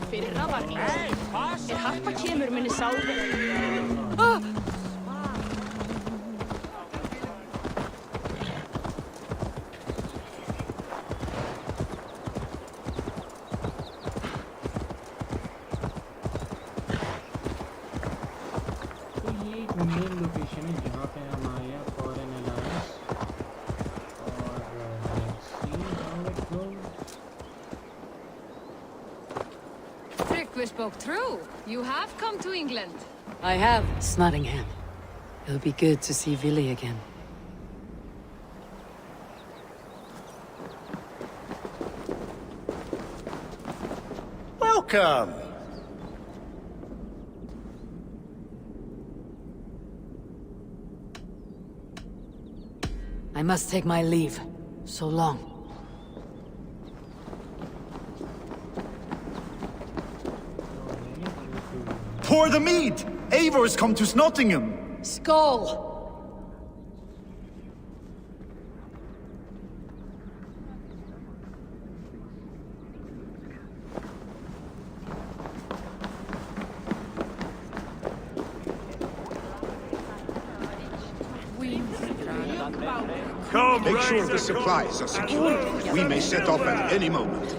Fyrra var eins. Harpa kemur minni sálfi. We spoke true. You have come to England. I have, Snotingham. It'll be good to see Vili again. Welcome! I must take my leave. So long. Pour the mead! Eivor's come to Snotingham! Skull! Make sure the supplies are secure. We may set off at any moment.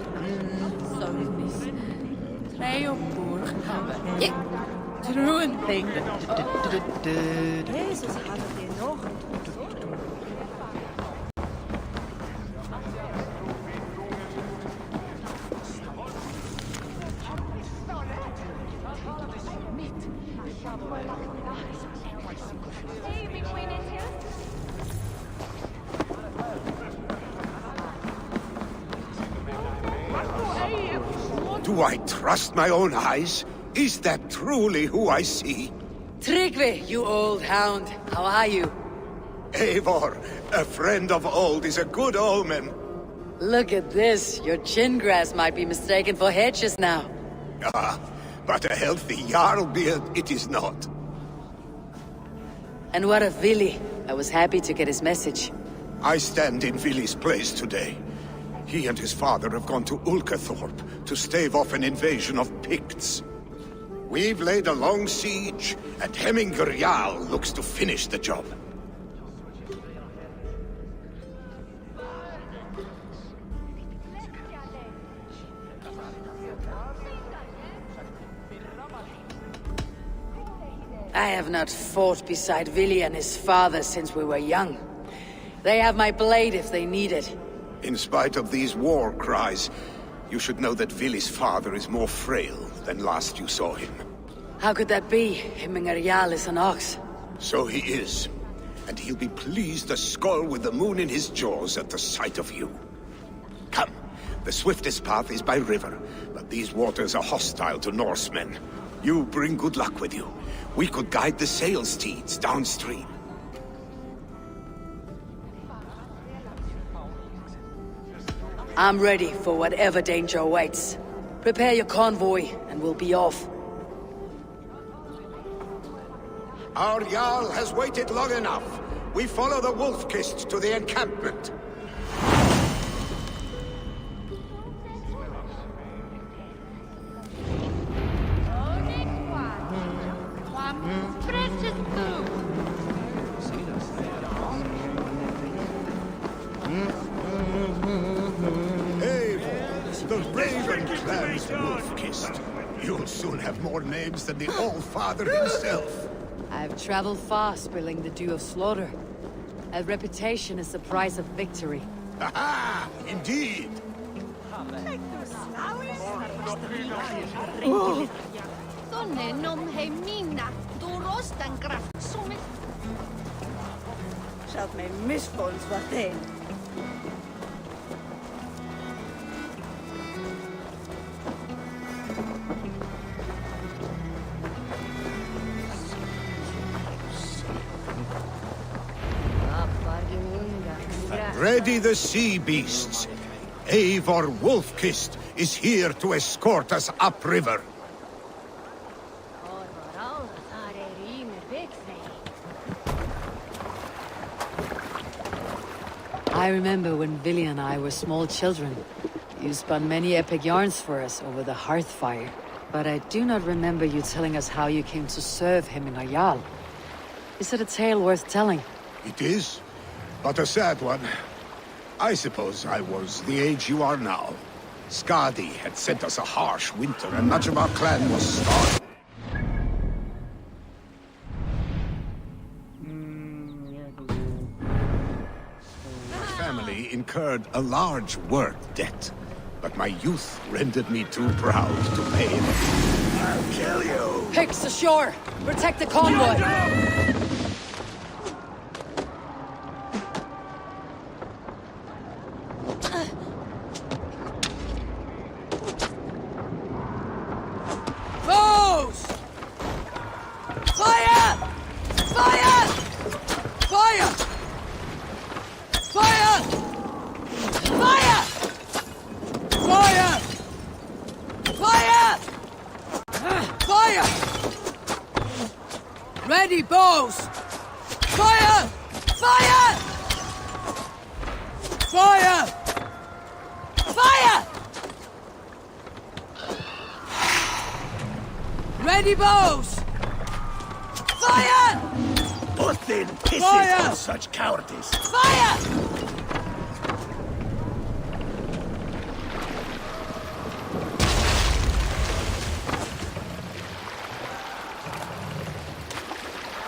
Do I trust my own eyes? Is that truly who I see? Tryggvi, you old hound. How are you? Eivor, a friend of old is a good omen. Look at this. Your chin grass might be mistaken for hedges now. Ah, but a healthy Jarl beard it is not. And what of Vili? I was happy to get his message. I stand in Vili's place today. He and his father have gone to Ulkathorpe to stave off an invasion of Picts. We've laid a long siege, and Hemminger Jarl looks to finish the job. I have not fought beside Vili and his father since we were young. They have my blade if they need it. In spite of these war cries, you should know that Vili's father is more frail than last you saw him. How could that be? Hemminger Jarl is an ox. So he is. And he'll be pleased as Skull with the moon in his jaws at the sight of you. Come, the swiftest path is by river, but these waters are hostile to Norsemen. You bring good luck with you. We could guide the sail steeds downstream. I'm ready for whatever danger awaits. Prepare your convoy, and we'll be off. Our Jarl has waited long enough. We follow the Wolf-Kissed to the encampment. The Raven Clan's Wolf-Kissed. You'll soon have more names than the All-Father himself. I've traveled far, spilling the dew of slaughter. A reputation is the price of victory. Aha! Indeed! Sjálf með misfóns var þeim. Ready the sea beasts. Eivor Wolf-Kissed is here to escort us upriver. I remember when Villy and I were small children. You spun many epic yarns for us over the hearth fire. But I do not remember you telling us how you came to serve him in Jarl. Is it a tale worth telling? It is, but a sad one. I suppose I was the age you are now. Skadi had sent us a harsh winter, and much of our clan was starving. My family incurred a large work debt, but my youth rendered me too proud to pay it. I'll kill you! Picks ashore! Protect the convoy! Foes! Fire! Fire! Fire! Fire! Fire! Fire! Fire! Fire! Ready, bows! Fire! Fire! Fire! Fire! Ready, bows! Fire! Odin pisses Fire! on such cowardice. Fire!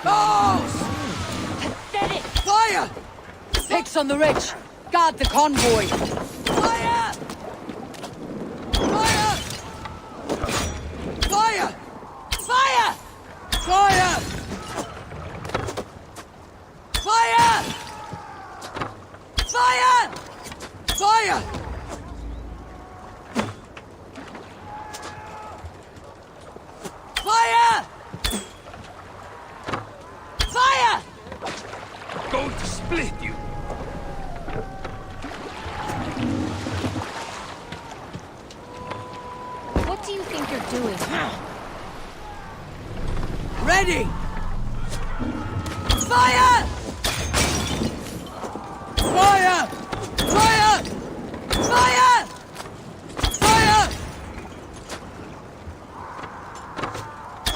Bows! Pathetic! Fire! Picks on the ridge! Guard the convoy! Fire! Fire! Fire! Fire! Fire! Fire! Fire! Fire! Fire! Fire! Going to split you. What do you think you're doing? Ready! Fire! Fire! Fire! Fire! Fire!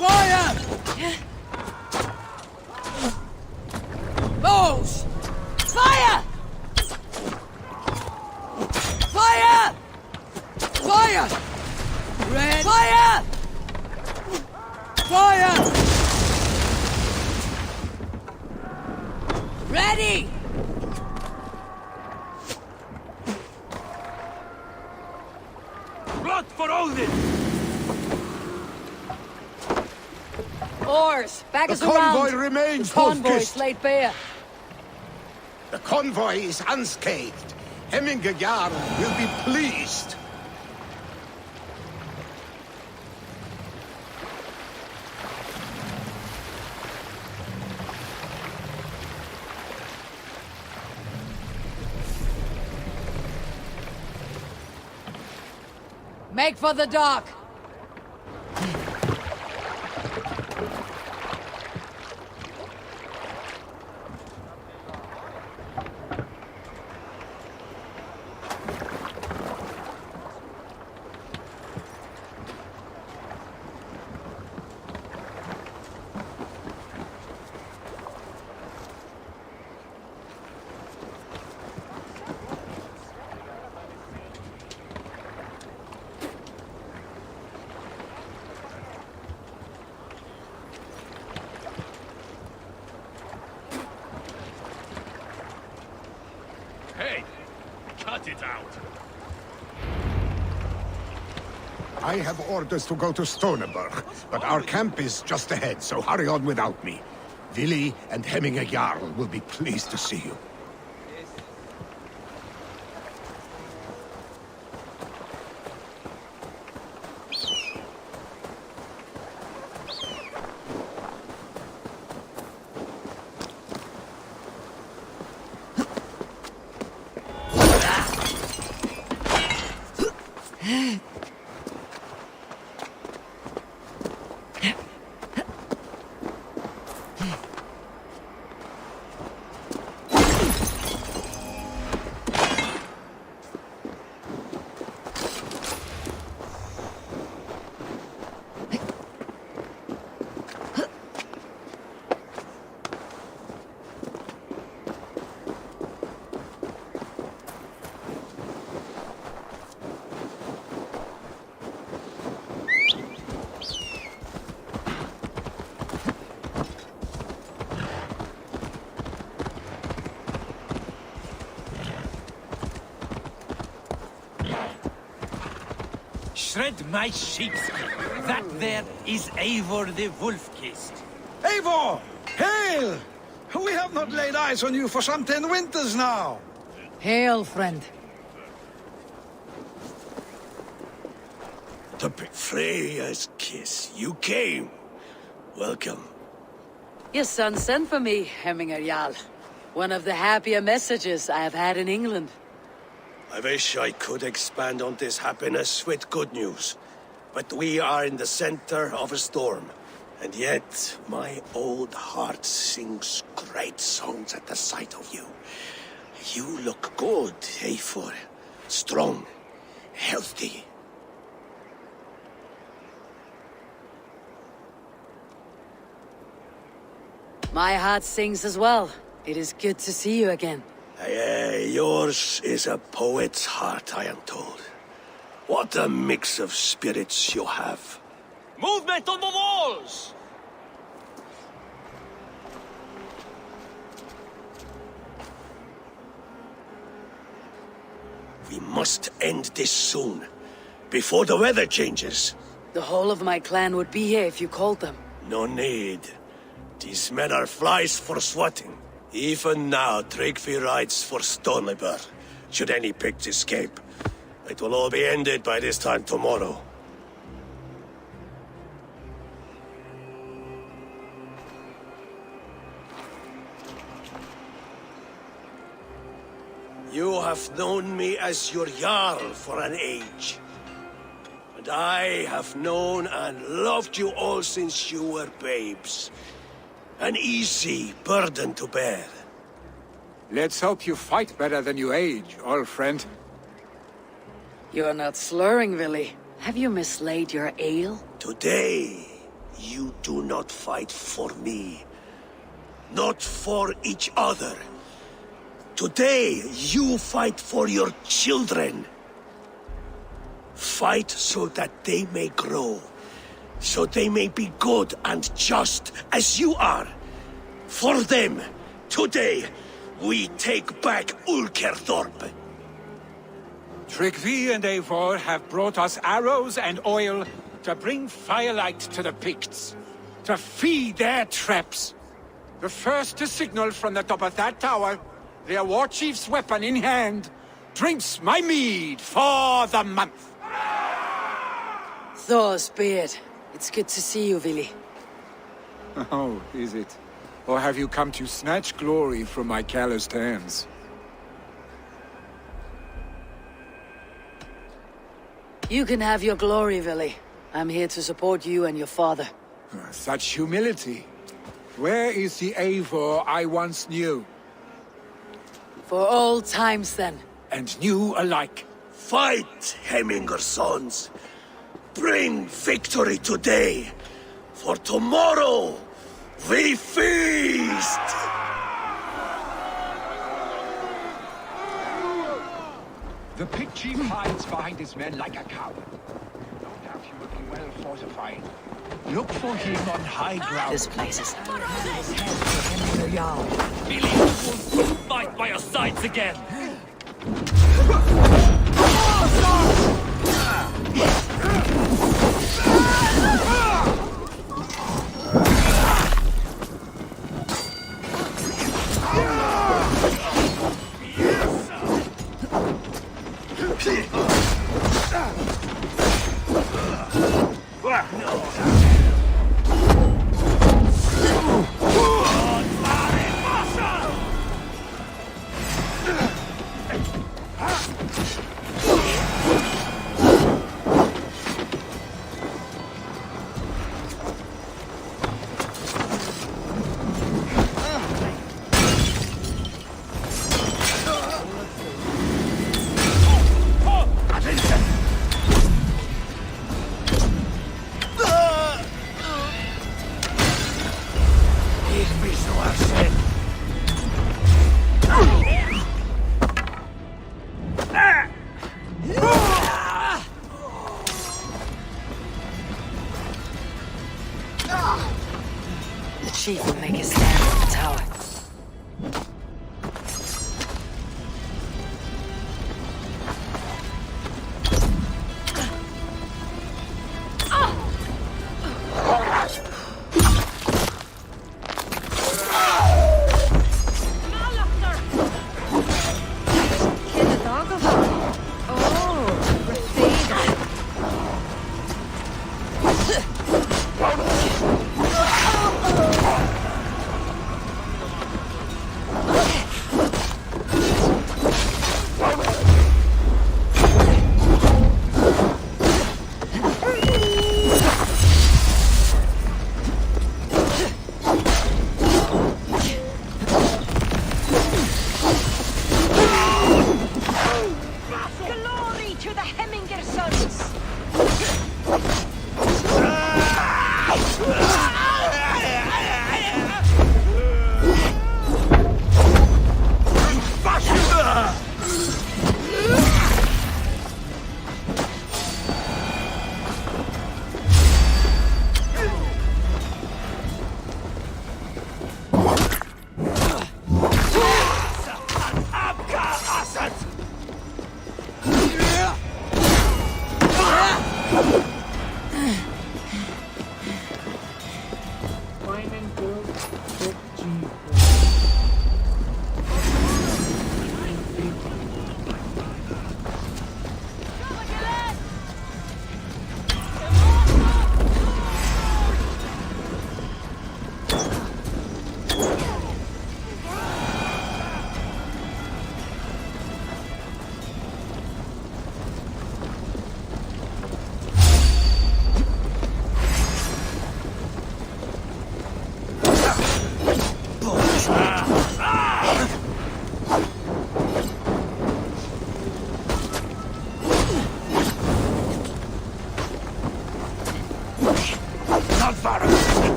Fire! Bows! Fire! Fire! Fire! Red! Fire! Fire! Ready! Blood for Odin! Oars! Back The us around! convoy remains, The convoy Wolf-Kissed. laid bare. The convoy is unscathed. Hemmingajar will be pleased. Make for the dock! Hey, cut it out. I have orders to go to Stoneberg, but our camp is just ahead, so hurry on without me. Vili and Hemmingajar will be pleased to see you. shred my sheepskin. That there is Eivor the Wolf-Kissed. Eivor! Hail! We have not laid eyes on you for some 10 winters now. Hail, friend. To pick Freya's kiss. You came. Welcome. Your son sent for me, Hemminger Jarl. One of the happier messages I have had in England. I wish I could expand on this happiness with good news. But we are in the center of a storm. And yet, my old heart sings great songs at the sight of you. You look good, Eivor. Strong, healthy. My heart sings as well. It is good to see you again. Yours is a poet's heart, I am told. What a mix of spirits you have. Movement on the walls! We must end this soon, before the weather changes. The whole of my clan would be here if you called them. No need. These men are flies for swatting. Even now, Tryggvi rides for Stormybur. Should any Picts escape, it will all be ended by this time tomorrow. You have known me as your Jarl for an age. And I have known and loved you all since you were babes. An easy burden to bear. Let's hope you fight better than you age, old friend. You're not slurring, Willy. Have you mislaid your ale? Today, you do not fight for me. Not for each other. Today, you fight for your children. Fight so that they may grow. So they may be good and just as you are. For them, today, we take back Ulkerthorpe. Tryggvi and Eivor have brought us arrows and oil to bring firelight to the Picts. To feed their traps. The first to signal from the top of that tower, their war chief's weapon in hand, drinks my mead for the month. Thor's beard. It's good to see you, Willy. Oh, is it? Or have you come to snatch glory from my calloused hands? You can have your glory, Willy. I'm here to support you and your father. Such humility. Where is the Eivor I once knew? For all times, then. And new alike. Fight, Hemminger sons. Bring victory today. For tomorrow, we feast! The Pict chief hides behind his men like a coward. No doubt he will be well fortified. Look for him on high ground. This place is... Billy will fight by your sides again!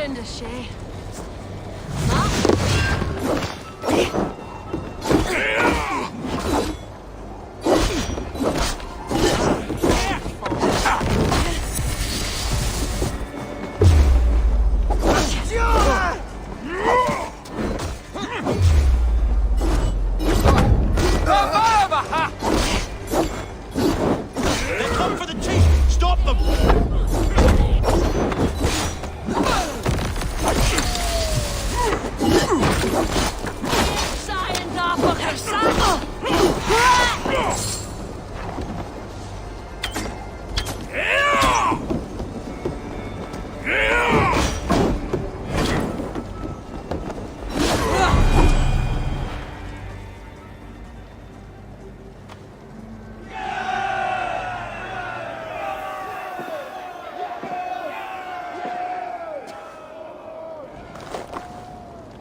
Linda Shay.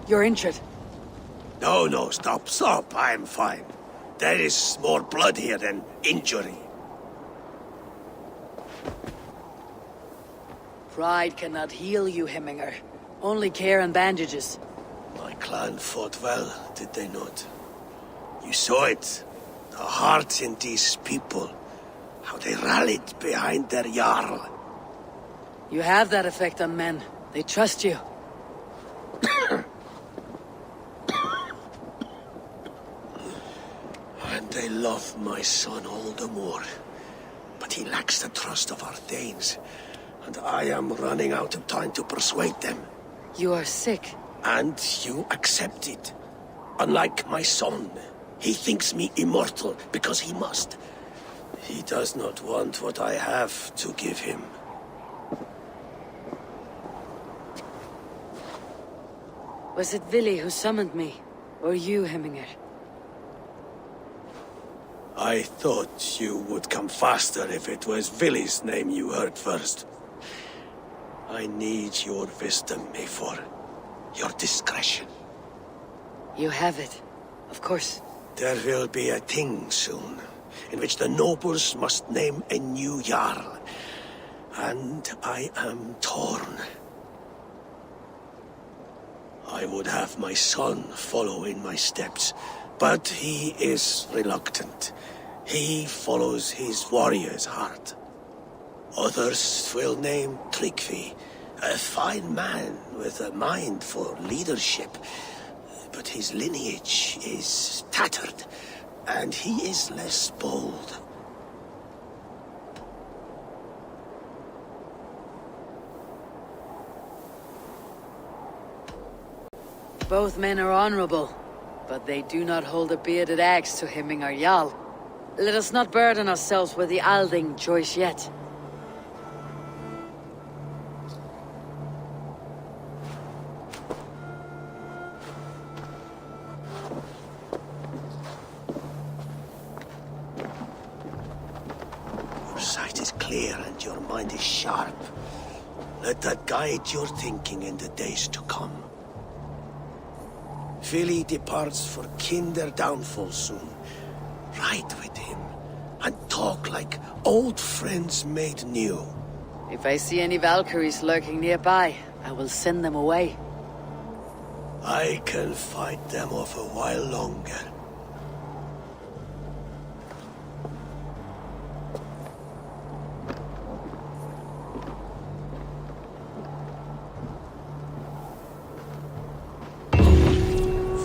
You're injured. No, stop. I'm fine. There is more blood here than injury. Pride cannot heal you, Hemminger. Only care and bandages. My clan fought well, did they not? You saw it. The heart in these people. How they rallied behind their Jarl. You have that effect on men. They trust you. And they love my son all the more. But he lacks the trust of our Thanes. And I am running out of time to persuade them. You are sick. And you accept it. Unlike my son, he thinks me immortal because he must. He does not want what I have to give him. Was it Vili who summoned me? Or you, Hemminger? I thought you would come faster if it was Vili's name you heard first. I need your wisdom, Eivor. Your discretion. You have it. Of course. There will be a thing soon, in which the nobles must name a new Jarl. And I am torn. I would have my son follow in my steps, but he is reluctant. He follows his warrior's heart. Others will name Kjotve, a fine man with a mind for leadership. But his lineage is tattered, and he is less bold. Both men are honorable, but they do not hold a bearded axe to Hemminger Jarl. Let us not burden ourselves with the Alding choice yet. Your sight is clear and your mind is sharp. Let that guide your thinking in the days to come. Vili departs for Kinder downfall soon. Ride with him, and talk like old friends made new. If I see any Valkyries lurking nearby, I will send them away. I can fight them off a while longer.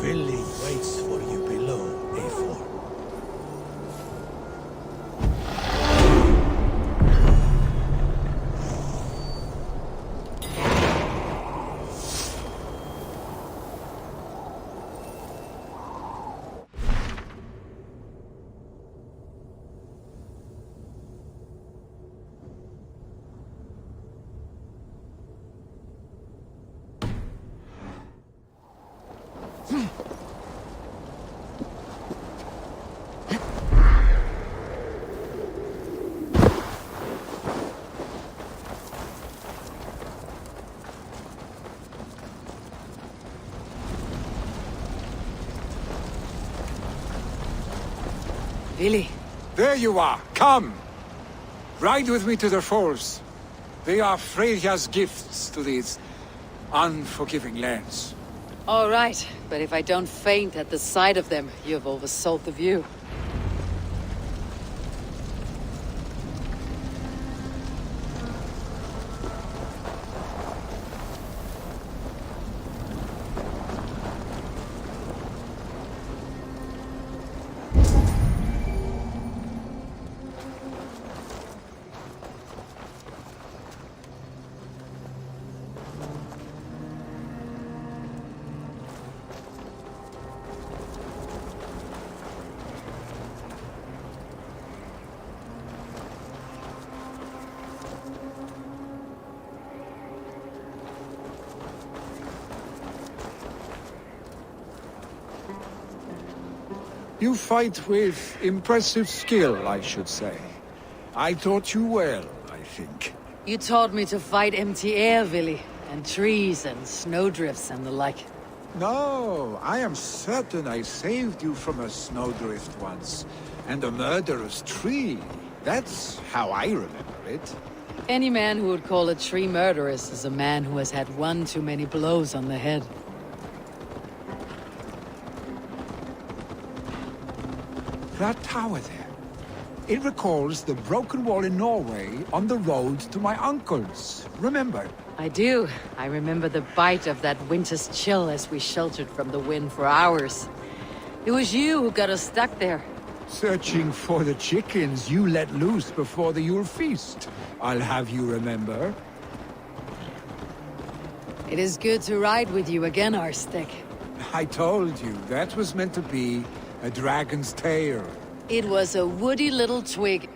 Vili waits for you below, Eivor. Vili. There you are. Come. Ride with me to the falls. They are Freya's gifts to these unforgiving lands. All right, but if I don't faint at the sight of them, you've oversold the view. You fight with impressive skill, I should say. I taught you well, I think. You taught me to fight empty air, Villy, and trees and snowdrifts and the like. No, I am certain I saved you from a snowdrift once, and a murderous tree. That's how I remember it. Any man who would call a tree murderous is a man who has had one too many blows on the head. That tower there. It recalls the broken wall in Norway on the road to my uncle's. Remember? I do. I remember the bite of that winter's chill as we sheltered from the wind for hours. It was you who got us stuck there. Searching for the chickens you let loose before the Yule feast. I'll have you remember. It is good to ride with you again, Arstic. I told you, that was meant to be a dragon's tail. It was a woody little twig.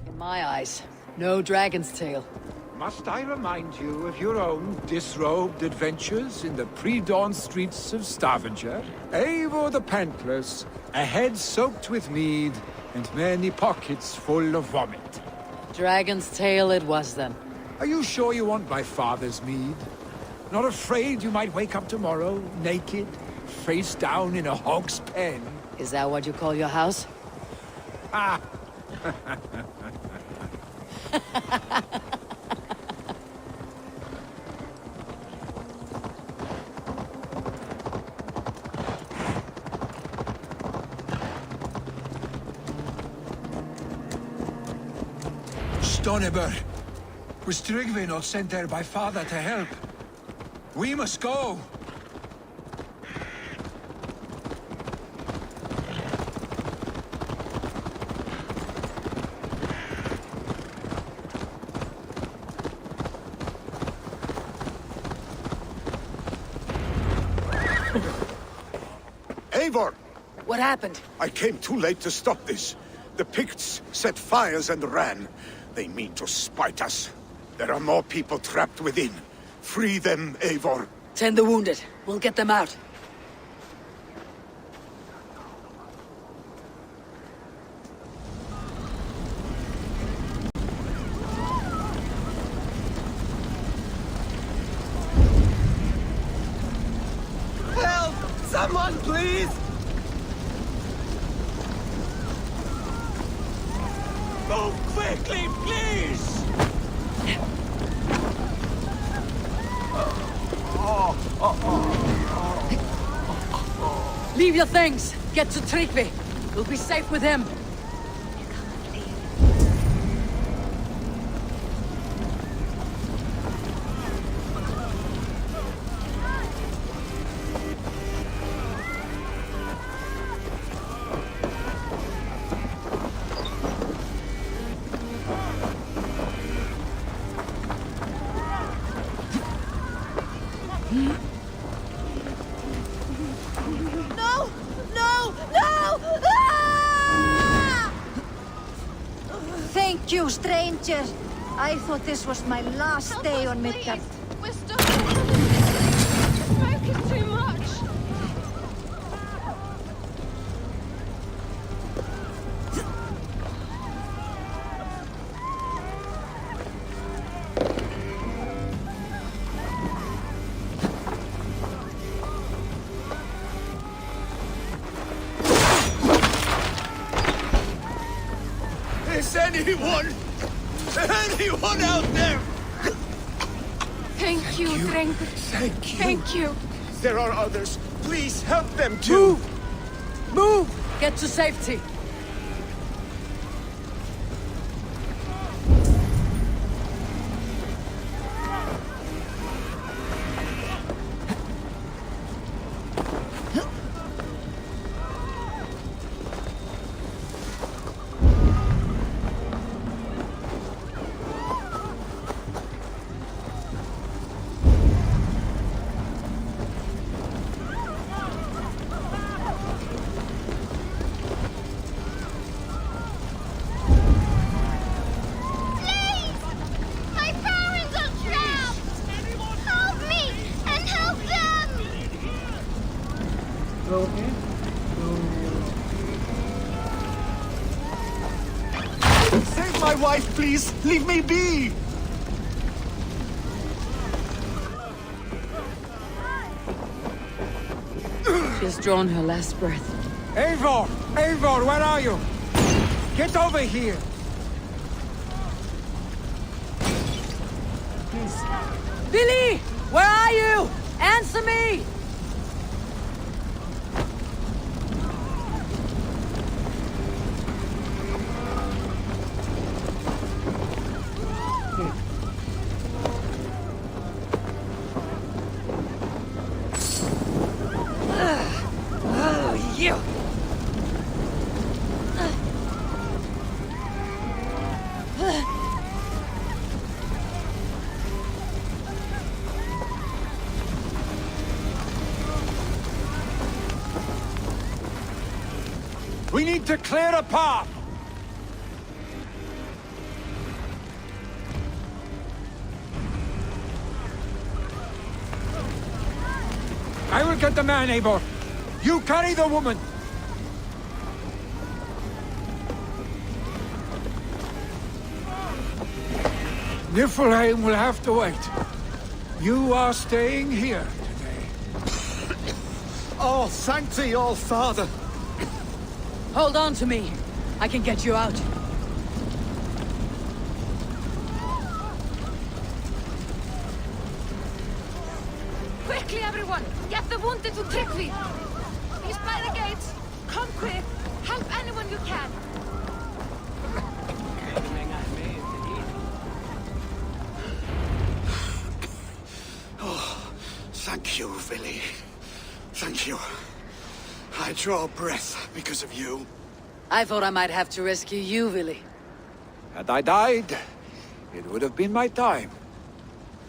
In my eyes, no dragon's tail. Must I remind you of your own disrobed adventures in the pre-dawn streets of Stavanger? Eivor the Pantless, a head soaked with mead, and many pockets full of vomit. Dragon's tail it was then. Are you sure you want my father's mead? Not afraid you might wake up tomorrow, naked, face down in a hog's pen? Is that what you call your house? Ah! Stonebur, was Tryggvi not sent there by father to help? We must go! Eivor! What happened? I came too late to stop this. The Picts set fires and ran. They mean to spite us. There are more people trapped within. Free them, Eivor. Tend the wounded. We'll get them out. Help! Someone, please! Move quickly, please! Leave your things. Get to Tryggvi. We'll be safe with him. No! No! No! Ah! Thank you, stranger. I thought this was my last day on Midgard. We're stuck. Smoking too much. Is anyone out there? Thank you, Dreng. Thank you. Thank you. There are others. Please help them too. Move! Get to safety. My parents are trapped! Help me and help them! my wife, please! Leave me be! She's drawn her last breath. Eivor! Eivor, where are you? Get over here! Billy! Where are you? Answer me! You! We need to clear a path! I will get the man, Eivor. You carry the woman! Niflheim will have to wait. You are staying here today. Oh, thank thee, all father! Hold on to me. I can get you out. Quickly, everyone! Get the wounded to Kjotve! He's by the gates! Come quick! Help anyone you can! Oh, thank you, Vili. Thank you. I draw breath because of you. I thought I might have to rescue you, Billy. Had I died, it would have been my time.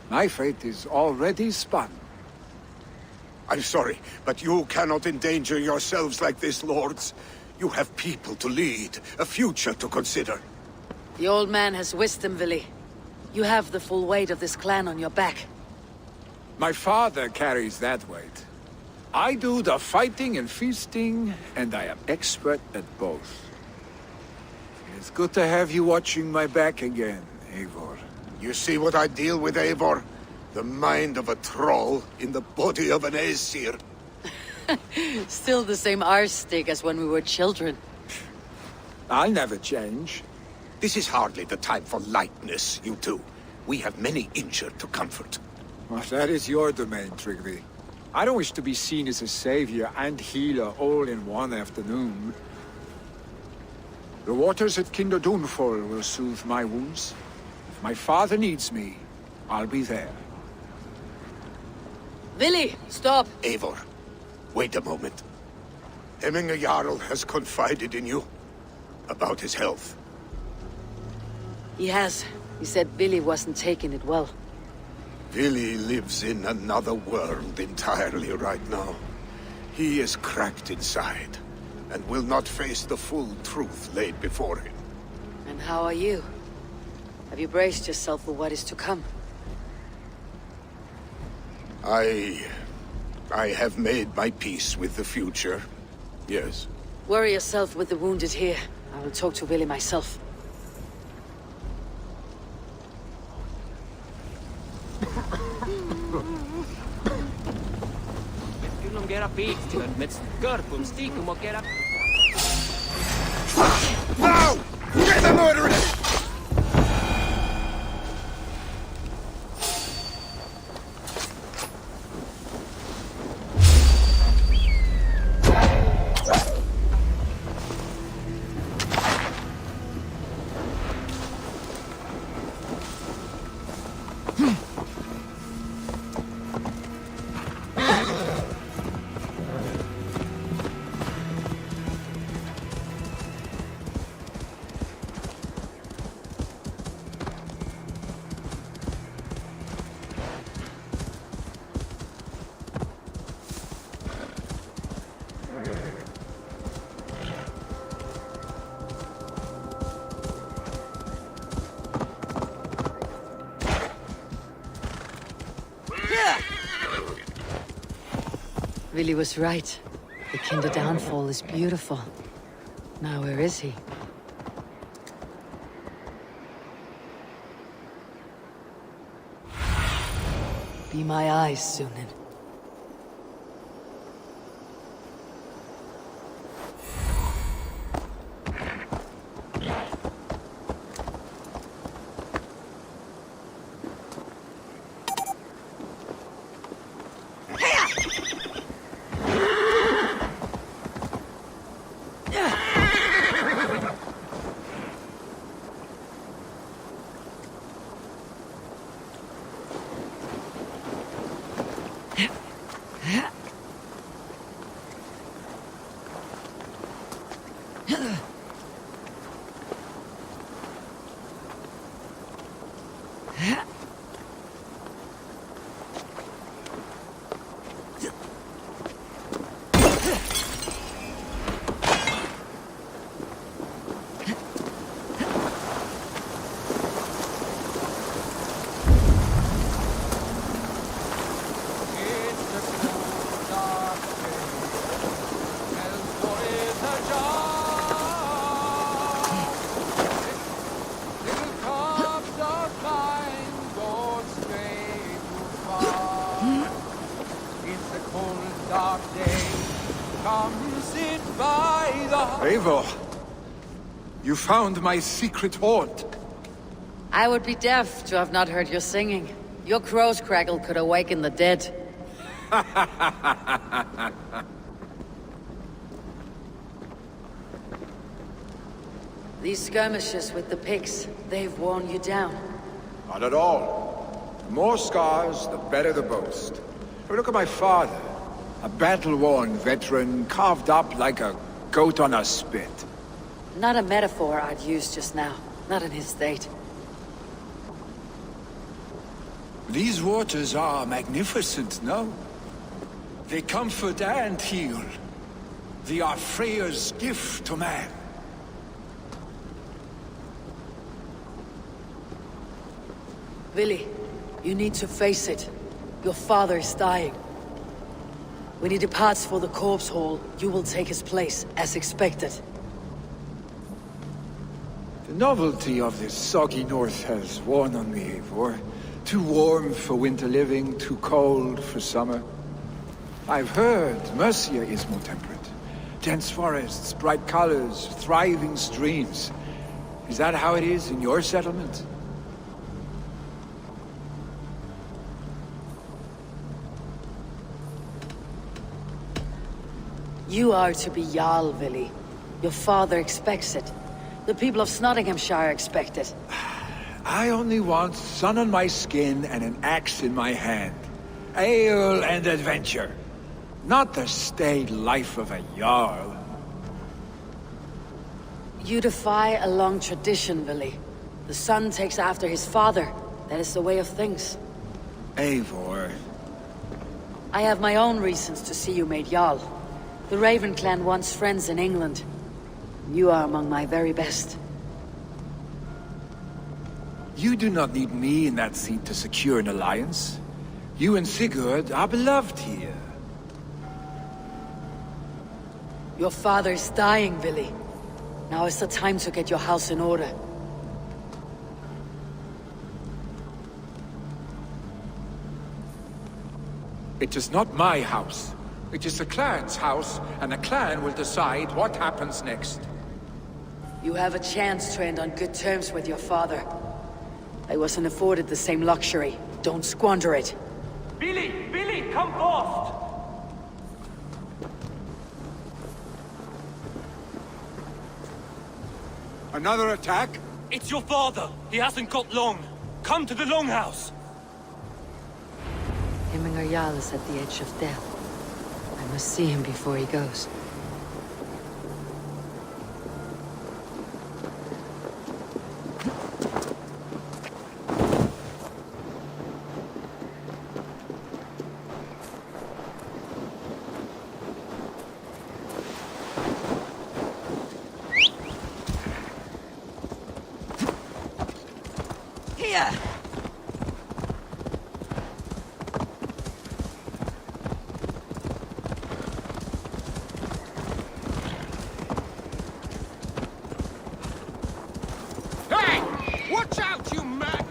My fate is already spun. I'm sorry, but you cannot endanger yourselves like this, lords. You have people to lead, a future to consider. The old man has wisdom, Billy. You have the full weight of this clan on your back. My father carries that weight. I do the fighting and feasting, and I am expert at both. It's good to have you watching my back again, Eivor. You see what I deal with, Eivor? The mind of a troll in the body of an seer. Still the same arse stick as when we were children. I'll never change. This is hardly the time for lightness, you two. We have many injured to comfort. Well, that is your domain, Tryggvi. I don't wish to be seen as a savior and healer all in one afternoon. The waters at Kinderdunfol will soothe my wounds. If my father needs me, I'll be there. Billy, stop! Eivor, wait a moment. Hemminger Jarl has confided in you about his health. He has. He said Billy wasn't taking it well. Billy lives in another world entirely right now. He is cracked inside, and will not face the full truth laid before him. And how are you? Have you braced yourself for what is to come? I have made my peace with the future, yes. Worry yourself with the wounded here. I will talk to Billy myself. Now! Get the murderers! Billy was right. The Kinder downfall is beautiful. Now where is he? Be my eyes, Sunan. Eivor, you found my secret haunt. I would be deaf to have not heard your singing. Your crow's crackle could awaken the dead. These skirmishes with the pigs, they've worn you down. Not at all. The more scars, the better the boast. Look at my father. A battle-worn veteran, carved up like a goat on a spit. Not a metaphor I'd use just now. Not in his state. These waters are magnificent, no? They comfort and heal. They are Freya's gift to man. Vili, you need to face it. Your father is dying. When he departs for the corpse hall, you will take his place, as expected. The novelty of this soggy north has worn on me, Eivor. Too warm for winter living, too cold for summer. I've heard Mercia is more temperate. Dense forests, bright colors, thriving streams. Is that how it is in your settlement? You are to be Jarl, Vili. Your father expects it. The people of Snotinghamscire expect it. I only want sun on my skin and an axe in my hand. Ale and adventure. Not the staid life of a Jarl. You defy a long tradition, Vili. The son takes after his father. That is the way of things. Eivor. I have my own reasons to see you made Jarl. The Raven clan wants friends in England. You are among my very best. You do not need me in that seat to secure an alliance. You and Sigurd are beloved here. Your father is dying, Vili. Now is the time to get your house in order. It is not my house. It is the clan's house, and the clan will decide what happens next. You have a chance to end on good terms with your father. I wasn't afforded the same luxury. Don't squander it. Billy, come fast! Another attack? It's your father. He hasn't got long. Come to the Longhouse. Himmingar Jarl is at the edge of death. I must see him before he goes. Here! Hey! Watch out, you man!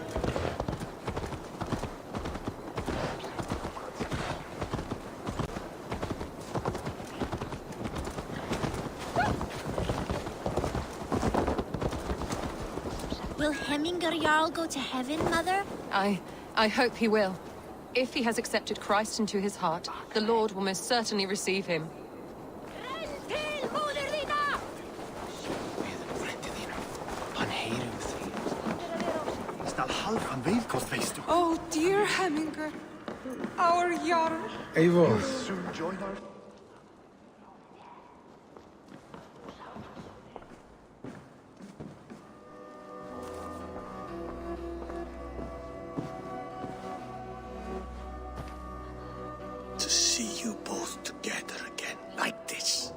Will Hemminger Jarl go to heaven, Mother? I hope he will. If he has accepted Christ into his heart, the Lord will most certainly receive him. Oh, dear Hemminger. Our Jarl. Eivor. Soon join our... To see you both together again like this.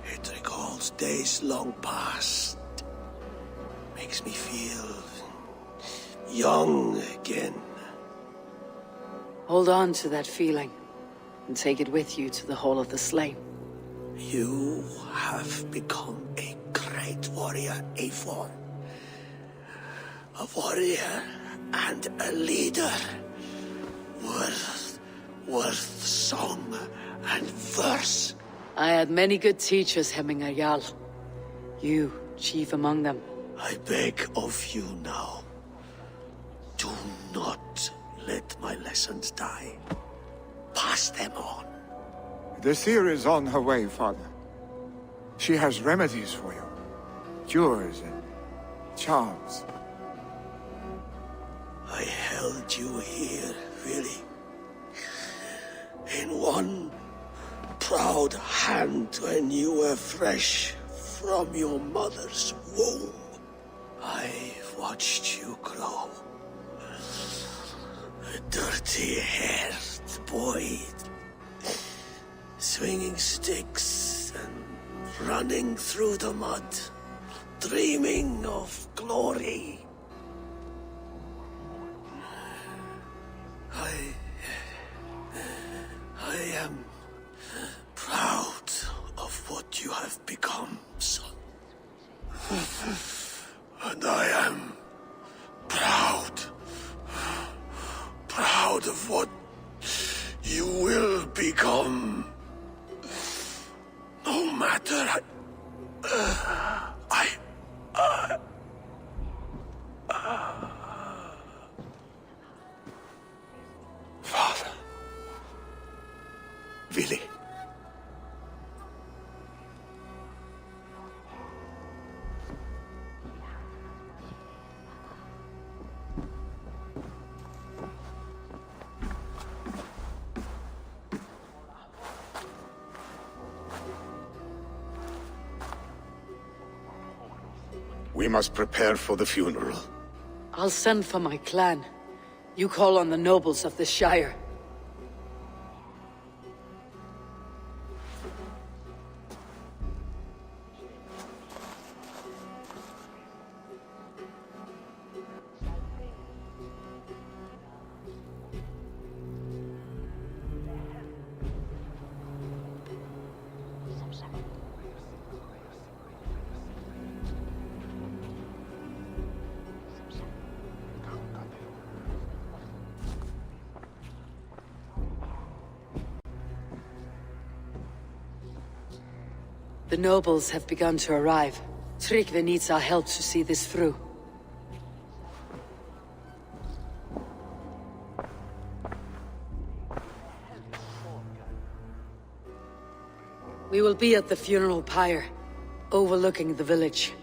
It recalls days long past. Makes me feel young again. Hold on to that feeling, and take it with you to the Hall of the Slain. You have become a great warrior, Eivor. A warrior and a leader. Worth song and verse. I had many good teachers, Hemminger Jarl. You, chief among them. I beg of you now, do not let my lessons die. Pass them on. The seer is on her way, Father. She has remedies for you. Cures and charms. I held you here, really. In one proud hand when you were fresh from your mother's womb. I've watched you grow. A dirty-haired boy, swinging sticks and running through the mud, dreaming of glory. I am proud of what you have become, son. And I am proud of what you will become. No matter Father. Willy. We must prepare for the funeral. I'll send for my clan. You call on the nobles of the Shire. The nobles have begun to arrive. Kjotve needs our help to see this through. We will be at the funeral pyre, overlooking the village.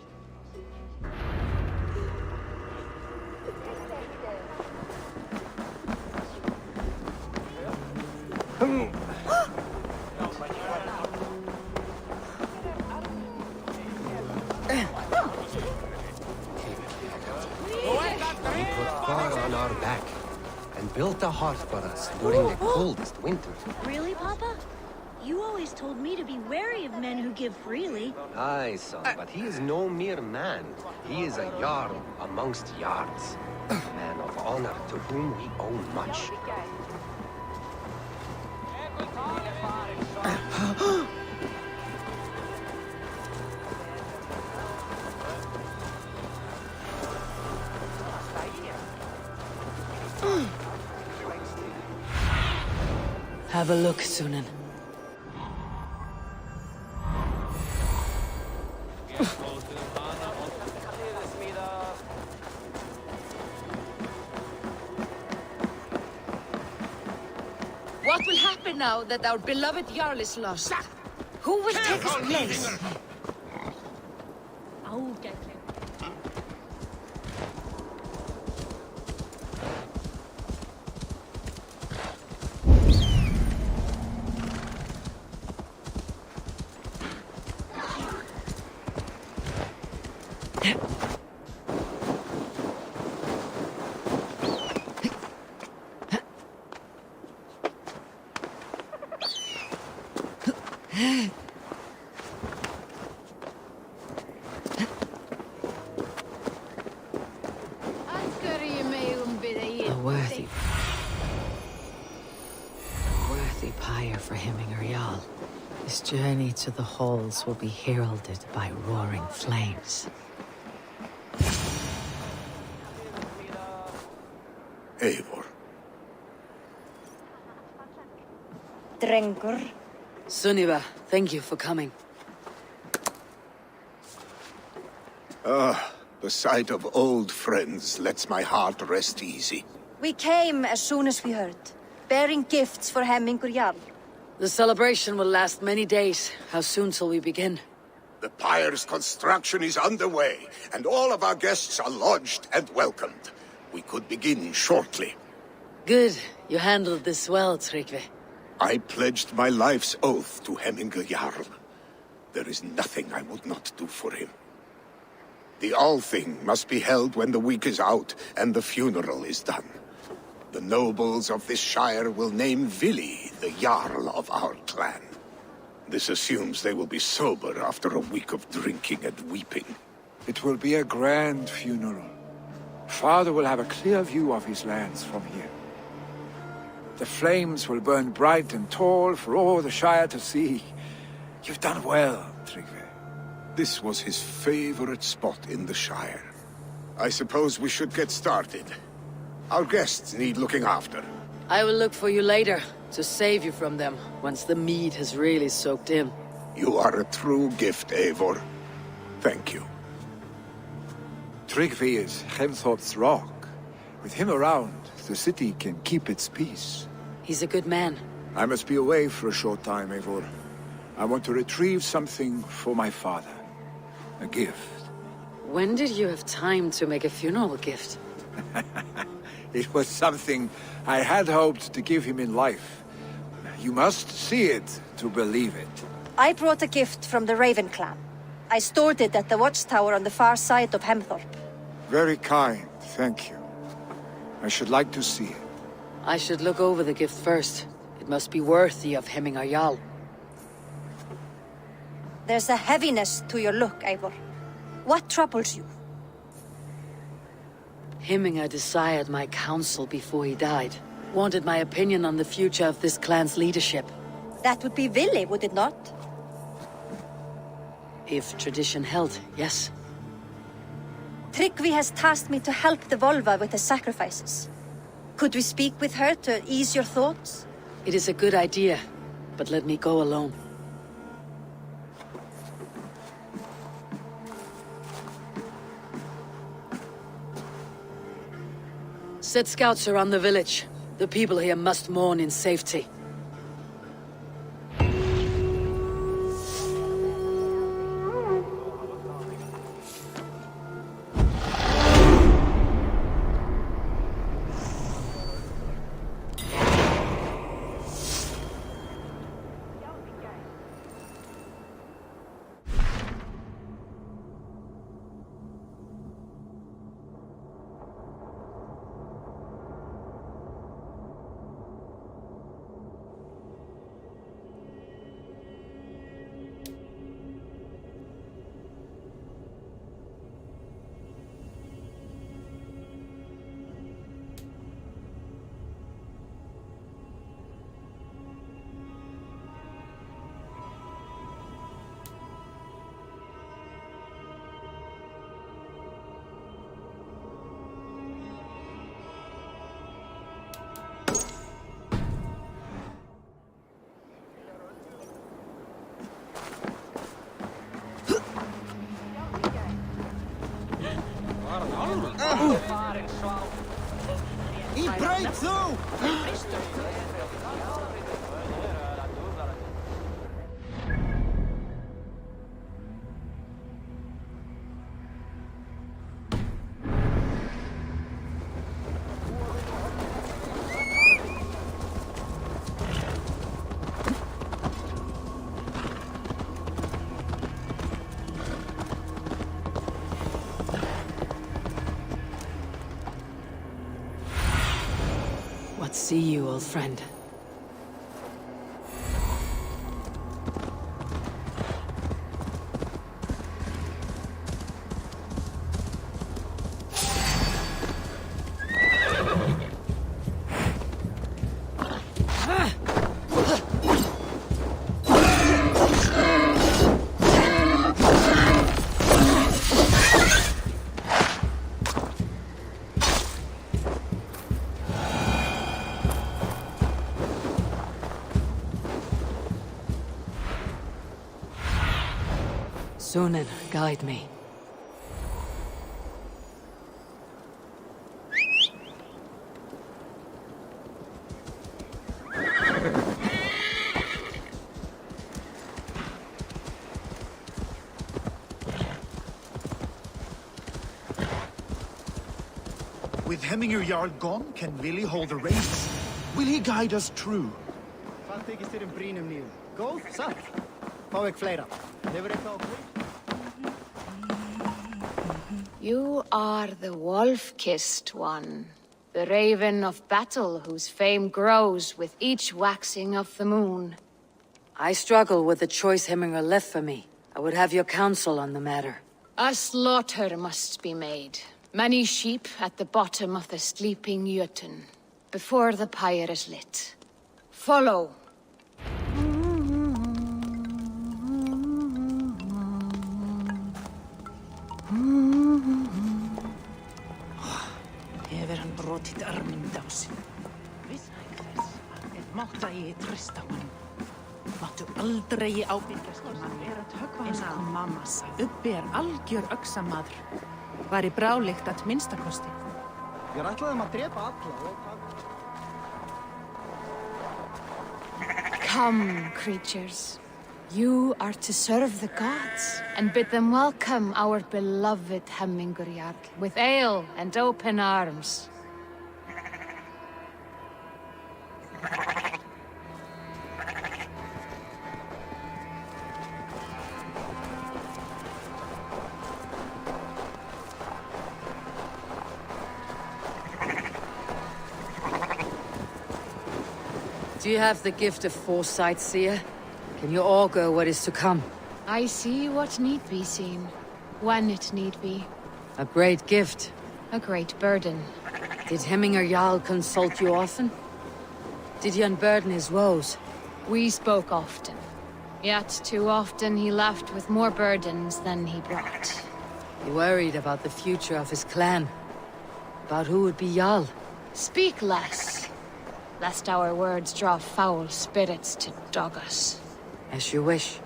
Built a hearth for us during the coldest winter. Really, Papa? You always told me to be wary of men who give freely. Aye, son, but he is no mere man. He is a Jarl amongst Jarls. A man of honor to whom we owe much. Have a look, Sunan. happy now that our beloved Jarl is lost. Who will take his place? Oh, get A worthy pyre for Hemminger Jarl. His journey to the halls will be heralded by roaring flames. Eivor. Drengur. Sunniva, thank you for coming. The sight of old friends lets my heart rest easy. We came as soon as we heard, bearing gifts for Hemminger Jarl. The celebration will last many days. How soon shall we begin? The pyre's construction is underway, and all of our guests are lodged and welcomed. We could begin shortly. Good. You handled this well, Tryggvi. I pledged my life's oath to Hemminger Jarl. There is nothing I would not do for him. The Althing must be held when the week is out and the funeral is done. The nobles of this shire will name Vili the Jarl of our clan. This assumes they will be sober after a week of drinking and weeping. It will be a grand funeral. Father will have a clear view of his lands from here. The flames will burn bright and tall for all the Shire to see. You've done well, Tryggvi. This was his favorite spot in the Shire. I suppose we should get started. Our guests need looking after. I will look for you later, to save you from them, once the mead has really soaked in. You are a true gift, Eivor. Thank you. Tryggvi is Hemthorpe's rock. With him around, the city can keep its peace. He's a good man. I must be away for a short time, Eivor. I want to retrieve something for my father. A gift. When did you have time to make a funeral gift? It was something I had hoped to give him in life. You must see it to believe it. I brought a gift from the Raven clan. I stored it at the watchtower on the far side of Hemthorpe. Very kind, thank you. I should like to see it. I should look over the gift first. It must be worthy of Hemminger Jarl. There's a heaviness to your look, Eivor. What troubles you? Hemminger desired my counsel before he died. Wanted my opinion on the future of this clan's leadership. That would be Vili, would it not? If tradition held, yes. Tryggvi has tasked me to help the Volva with the sacrifices. Could we speak with her to ease your thoughts? It is a good idea, but let me go alone. Set scouts around the village. The people here must mourn in safety. He breaks through! see you, old friend. Sunan, guide me. With Hemminger Jarl gone, can Vili hold a race? Will he guide us true? Go, sir. Fá fleira. You are the wolf-kissed one, the raven of battle whose fame grows with each waxing of the moon. I struggle with the choice Hemminger left for me. I would have your counsel on the matter. A slaughter must be made. Many sheep at the bottom of the sleeping Jötun, before the pyre is lit. Follow. Hefur hann brotið arminn á sinn. Vissi hvers að mátta ég treysta honum. Máttu aldrei ábyrgjast manni. Eins og mamma sagði. Ubbi algjör öxamaður. Var í brálykt að minnstakosti. Ég ætlaði að drepa alla. Come, creatures. You are to serve the gods, and bid them welcome our beloved Hemminger Jarl, with ale and open arms. Do you have the gift of foresight, seer? Can you augur what is to come? I see what need be seen, when it need be. A great gift. A great burden. Did Hemminger Jarl consult you often? Did he unburden his woes? We spoke often. Yet too often he left with more burdens than he brought. He worried about the future of his clan. About who would be Jarl. Speak less, lest our words draw foul spirits to dog us. As you wish.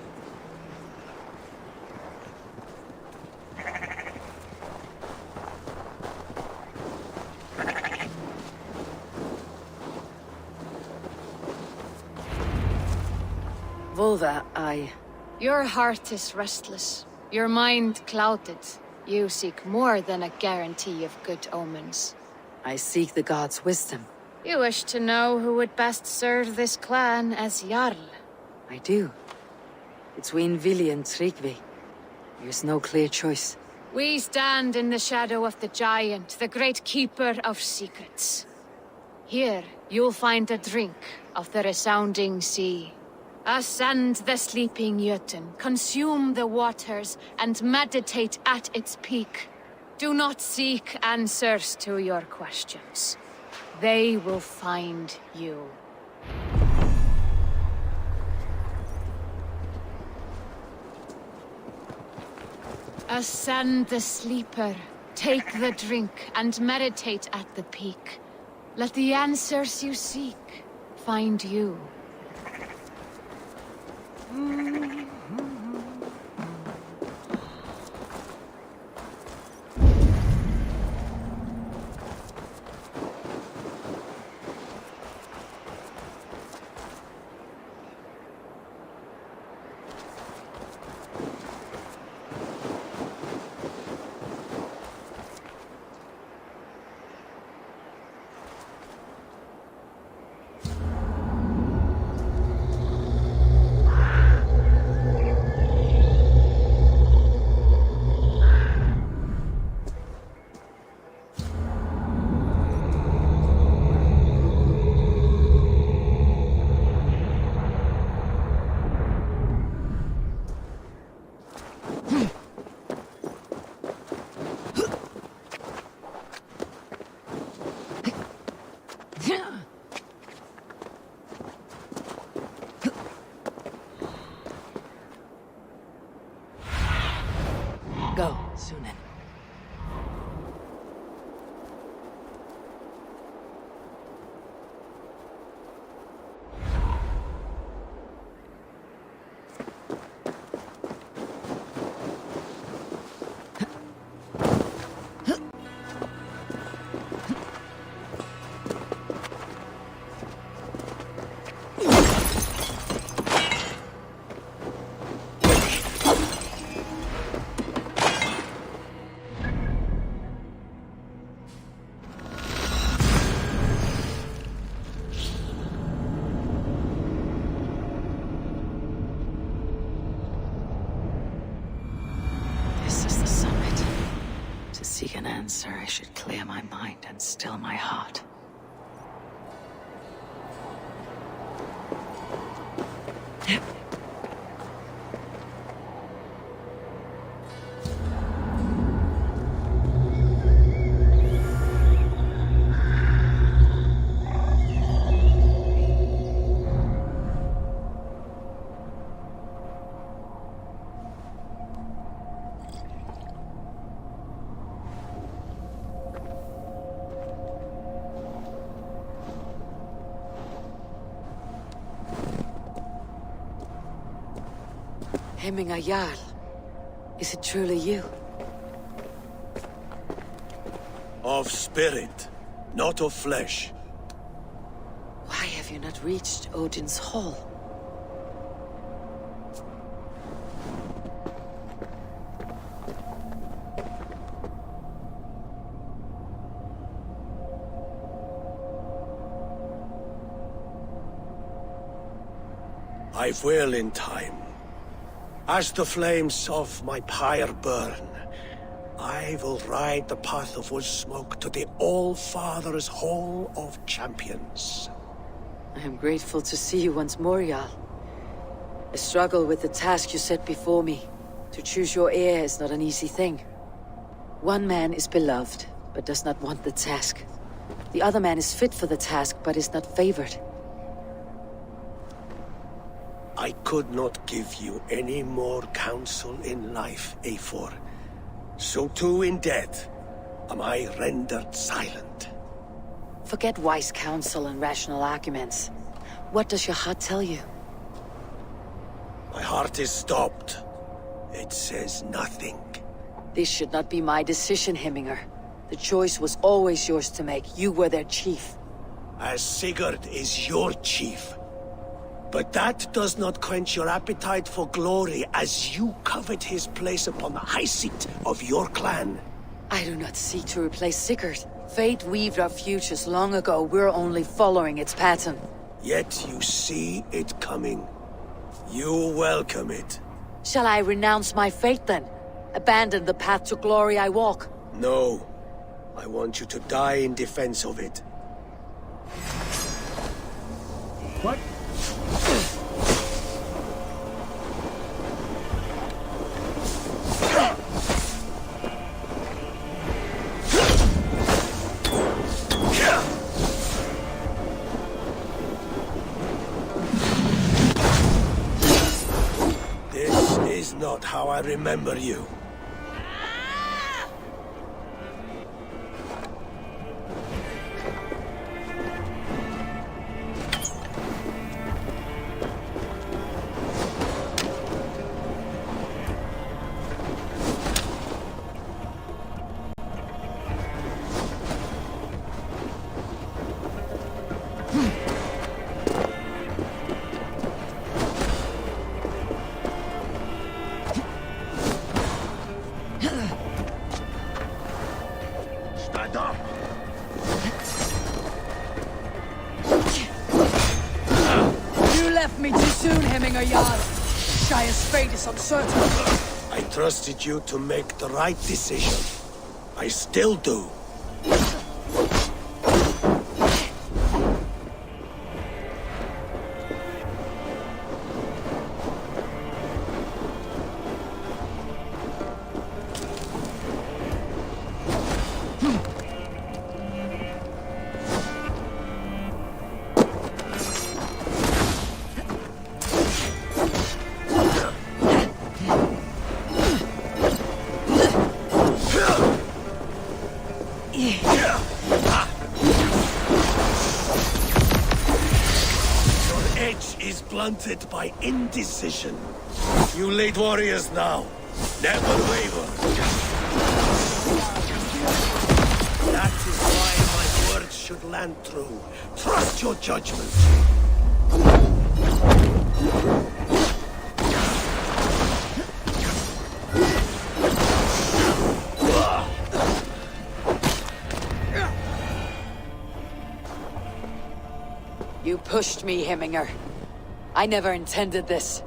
Volva, Your heart is restless, your mind clouded. You seek more than a guarantee of good omens. I seek the gods' wisdom. You wish to know who would best serve this clan as Jarl. I do. Between Vili and Tryggvi, there's no clear choice. We stand in the shadow of the giant, the great keeper of secrets. Here, you'll find a drink of the resounding sea. Ascend the sleeping Jötun, consume the waters, and meditate at its peak. Do not seek answers to your questions. They will find you. Ascend the sleeper, take the drink, and meditate at the peak. Let the answers you seek find you. Go, Sunan. Seek an answer, I should clear my mind and still my heart. Hemminga Jarl, is it truly you? Of spirit, not of flesh. Why have you not reached Odin's hall? I will in time. As the flames of my pyre burn, I will ride the path of wood smoke to the All-Father's Hall of Champions. I am grateful to see you once more, Jarl. I struggle with the task you set before me. To choose your heir is not an easy thing. One man is beloved, but does not want the task. The other man is fit for the task, but is not favored. I could not give you any more counsel in life, Eivor. So too in death am I rendered silent. Forget wise counsel and rational arguments. What does your heart tell you? My heart is stopped. It says nothing. This should not be my decision, Hemminger. The choice was always yours to make. You were their chief. As Sigurd is your chief. But that does not quench your appetite for glory as you covet his place upon the high seat of your clan. I do not seek to replace Sigurd. Fate weaved our futures long ago. We're only following its pattern. Yet you see it coming. You welcome it. Shall I renounce my fate then? Abandon the path to glory I walk? No. I want you to die in defense of it. What? This is not how I remember you. Uncertain. I trusted you to make the right decision. I still do. blunted by indecision. You late warriors now, never waver. That is why my words should land true. Trust your judgment. You pushed me, Hemminger. I never intended this.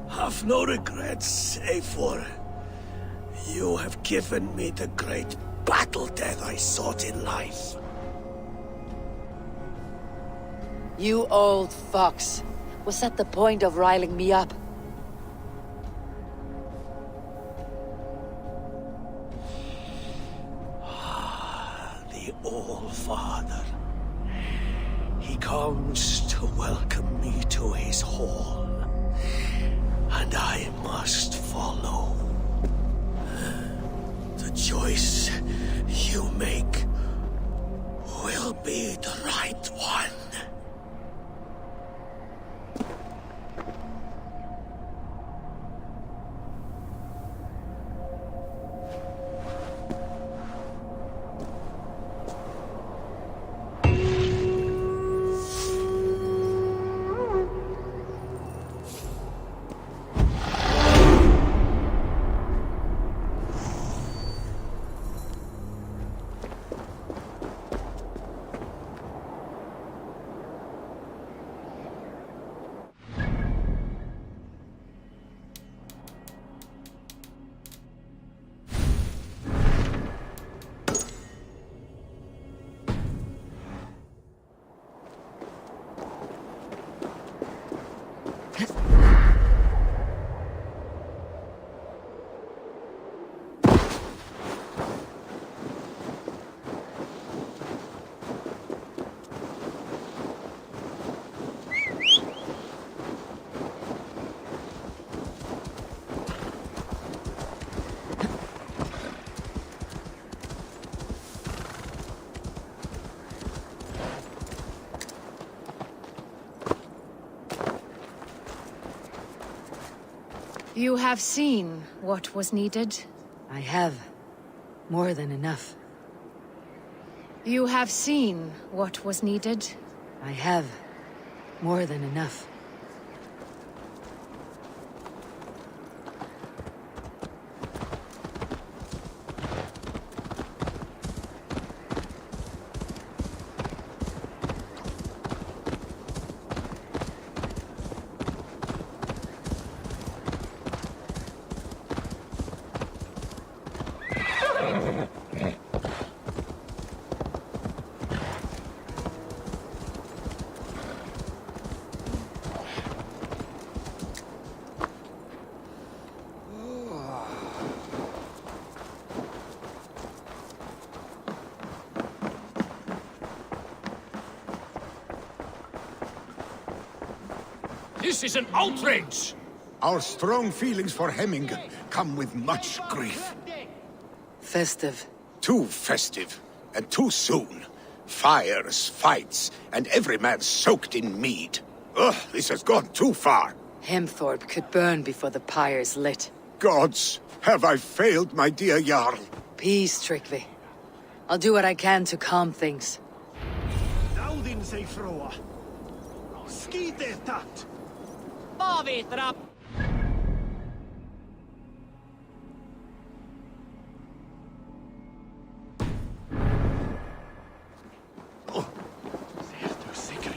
Have no regrets, Eivor. You have given me the great battle death I sought in life. You old fox. Was that the point of riling me up? The All-Father. He comes to welcome me to his hall. And I must follow. The choice you make will be the right one. You have seen what was needed? I have. More than enough. You have seen what was needed? I have. More than enough. This is an outrage! Our strong feelings for Hemming come with much grief. Festive. Too festive, and too soon. Fires, fights, and every man soaked in mead. Ugh, this has gone too far. Hemthorpe could burn before the pyre's lit. Gods, have I failed my dear Jarl? Peace, Tryggvi. I'll do what I can to calm things. Odin sig froa. Skide tatt. Paavitrap!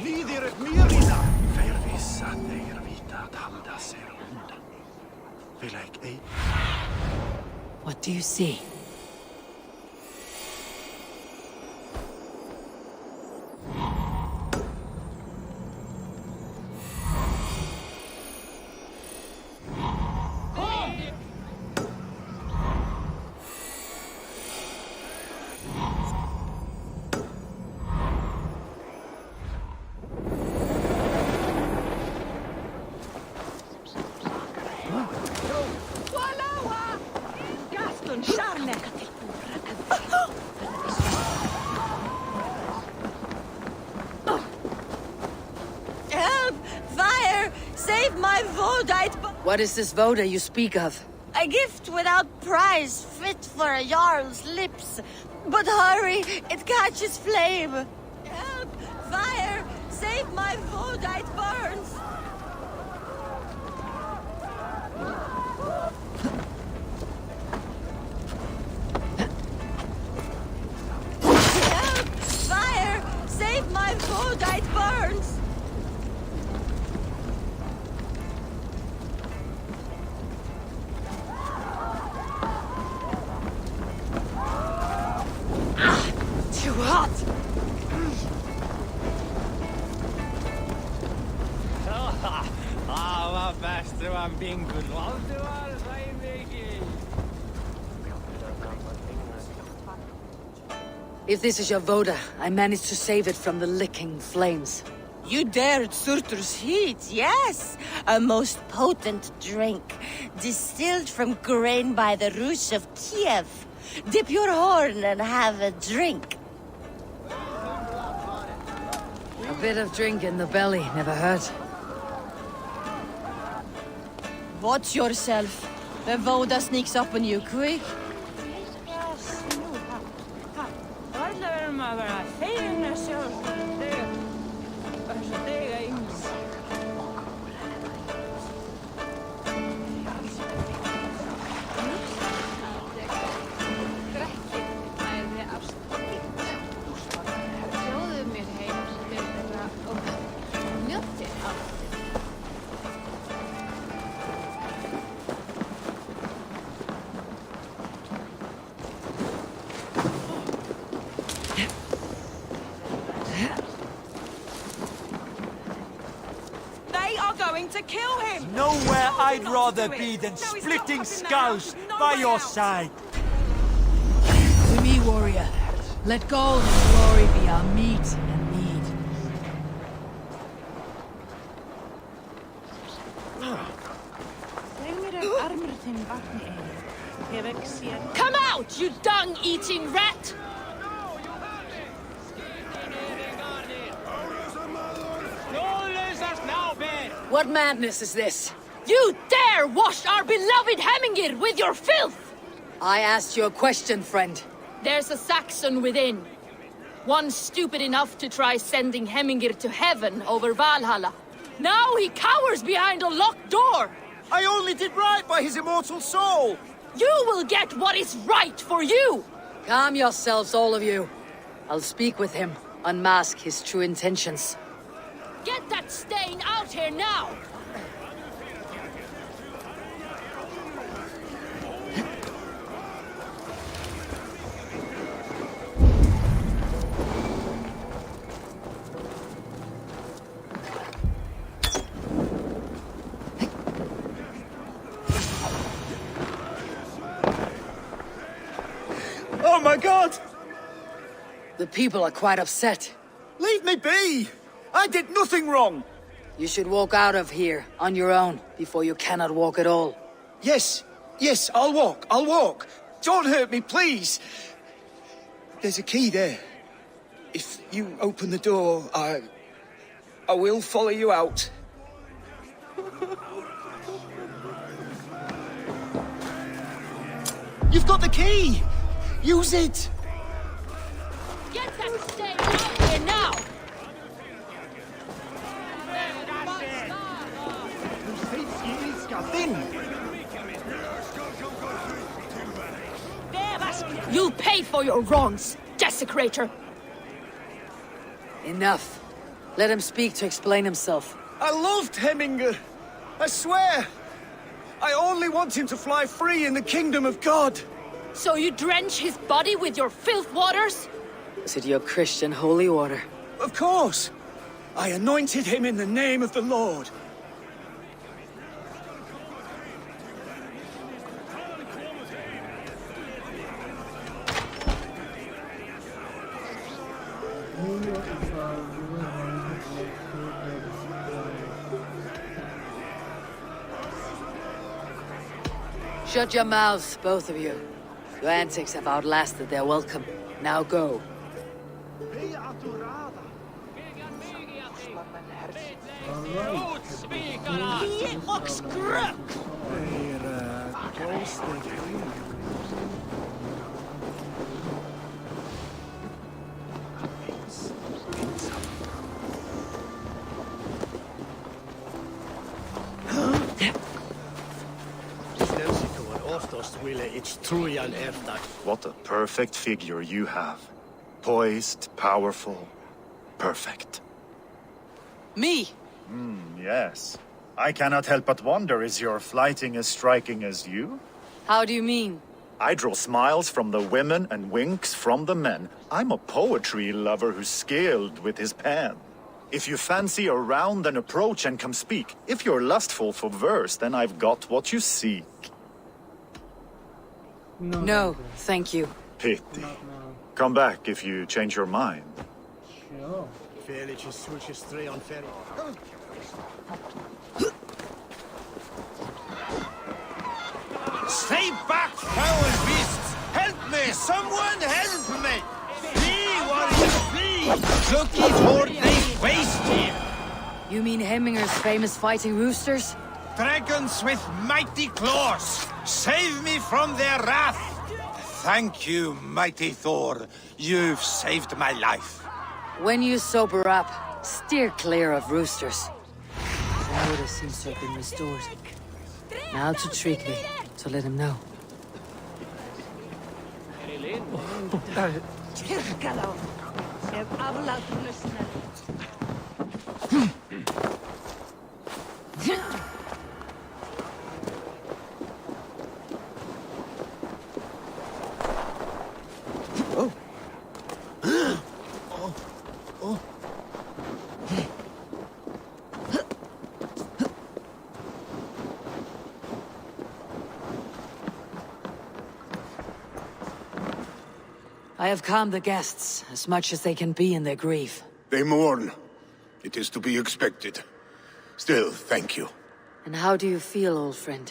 Lider myrina. Vervissa teir vita att halda sig undan. Vill ej. What do you see? Save my Vodite! What is this Voda you speak of? A gift without price, fit for a Jarl's lips. But hurry, it catches flame. Help! Fire! Save my Vodite burns! Help! Fire! Save my Vodite burns! Too hot! Vad bäst det var bingo. Allt det var så mycket. If this is your Voda, I managed to save it from the licking flames. You dared Surtur's heat, yes! A most potent drink, distilled from grain by the Rus of Kiev. Dip your horn and have a drink. A bit of drink in the belly never hurt. Watch yourself. The Voda sneaks up on you quick. To kill him! Nowhere I'd rather be than splitting skulls by your side. To me, warrior. Let gold and glory be our meat and mead. Come out, you dung-eating rat! What madness is this? You dare wash our beloved Hemingir with your filth! I asked you a question, friend. There's a Saxon within. One stupid enough to try sending Hemingir to heaven over Valhalla. Now he cowers behind a locked door! I only did right by his immortal soul! You will get what is right for you! Calm yourselves, all of you. I'll speak with him, unmask his true intentions. Get that stain out here now! Oh my god! The people are quite upset. Leave me be! I did nothing wrong! You should walk out of here on your own before you cannot walk at all. Yes, I'll walk. Don't hurt me, please. There's a key there. If you open the door, I will follow you out. You've got the key! Use it! Get that stain out here now! You'll pay for your wrongs, desecrator! Enough. Let him speak to explain himself. I loved Hemingr. I swear. I only want him to fly free in the kingdom of God. So you drench his body with your filth waters? Is it your Christian holy water? Of course. I anointed him in the name of the Lord. Shut your mouths, both of you. Your antics have outlasted their welcome. Now go. What a perfect figure you have. Poised, powerful, perfect. Me? Yes. I cannot help but wonder, is your flighting as striking as you? How do you mean? I draw smiles from the women and winks from the men. I'm a poetry lover who's skilled with his pen. If you fancy a round, then approach and come speak. If you're lustful for verse, then I've got what you seek. No, thank you. Pity. Come back if you change your mind. Stay back, foul beasts! Help me! Someone help me! Flee, warriors, flee! Lookie's horde lays waste here! You mean Hemminger's famous fighting roosters? Dragons with mighty claws! Save me from their wrath! Thank you, mighty Thor. You've saved my life. When you sober up, steer clear of roosters. The order seems to have been restored. Now to Tryggvi, to let him know. I have calmed the guests, as much as they can be in their grief. They mourn. It is to be expected. Still, thank you. And how do you feel, old friend?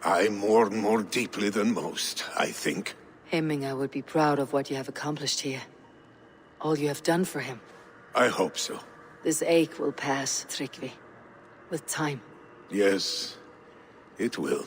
I mourn more deeply than most, I think. Hemminger would be proud of what you have accomplished here. All you have done for him. I hope so. This ache will pass, Tryggvi. With time. Yes, it will.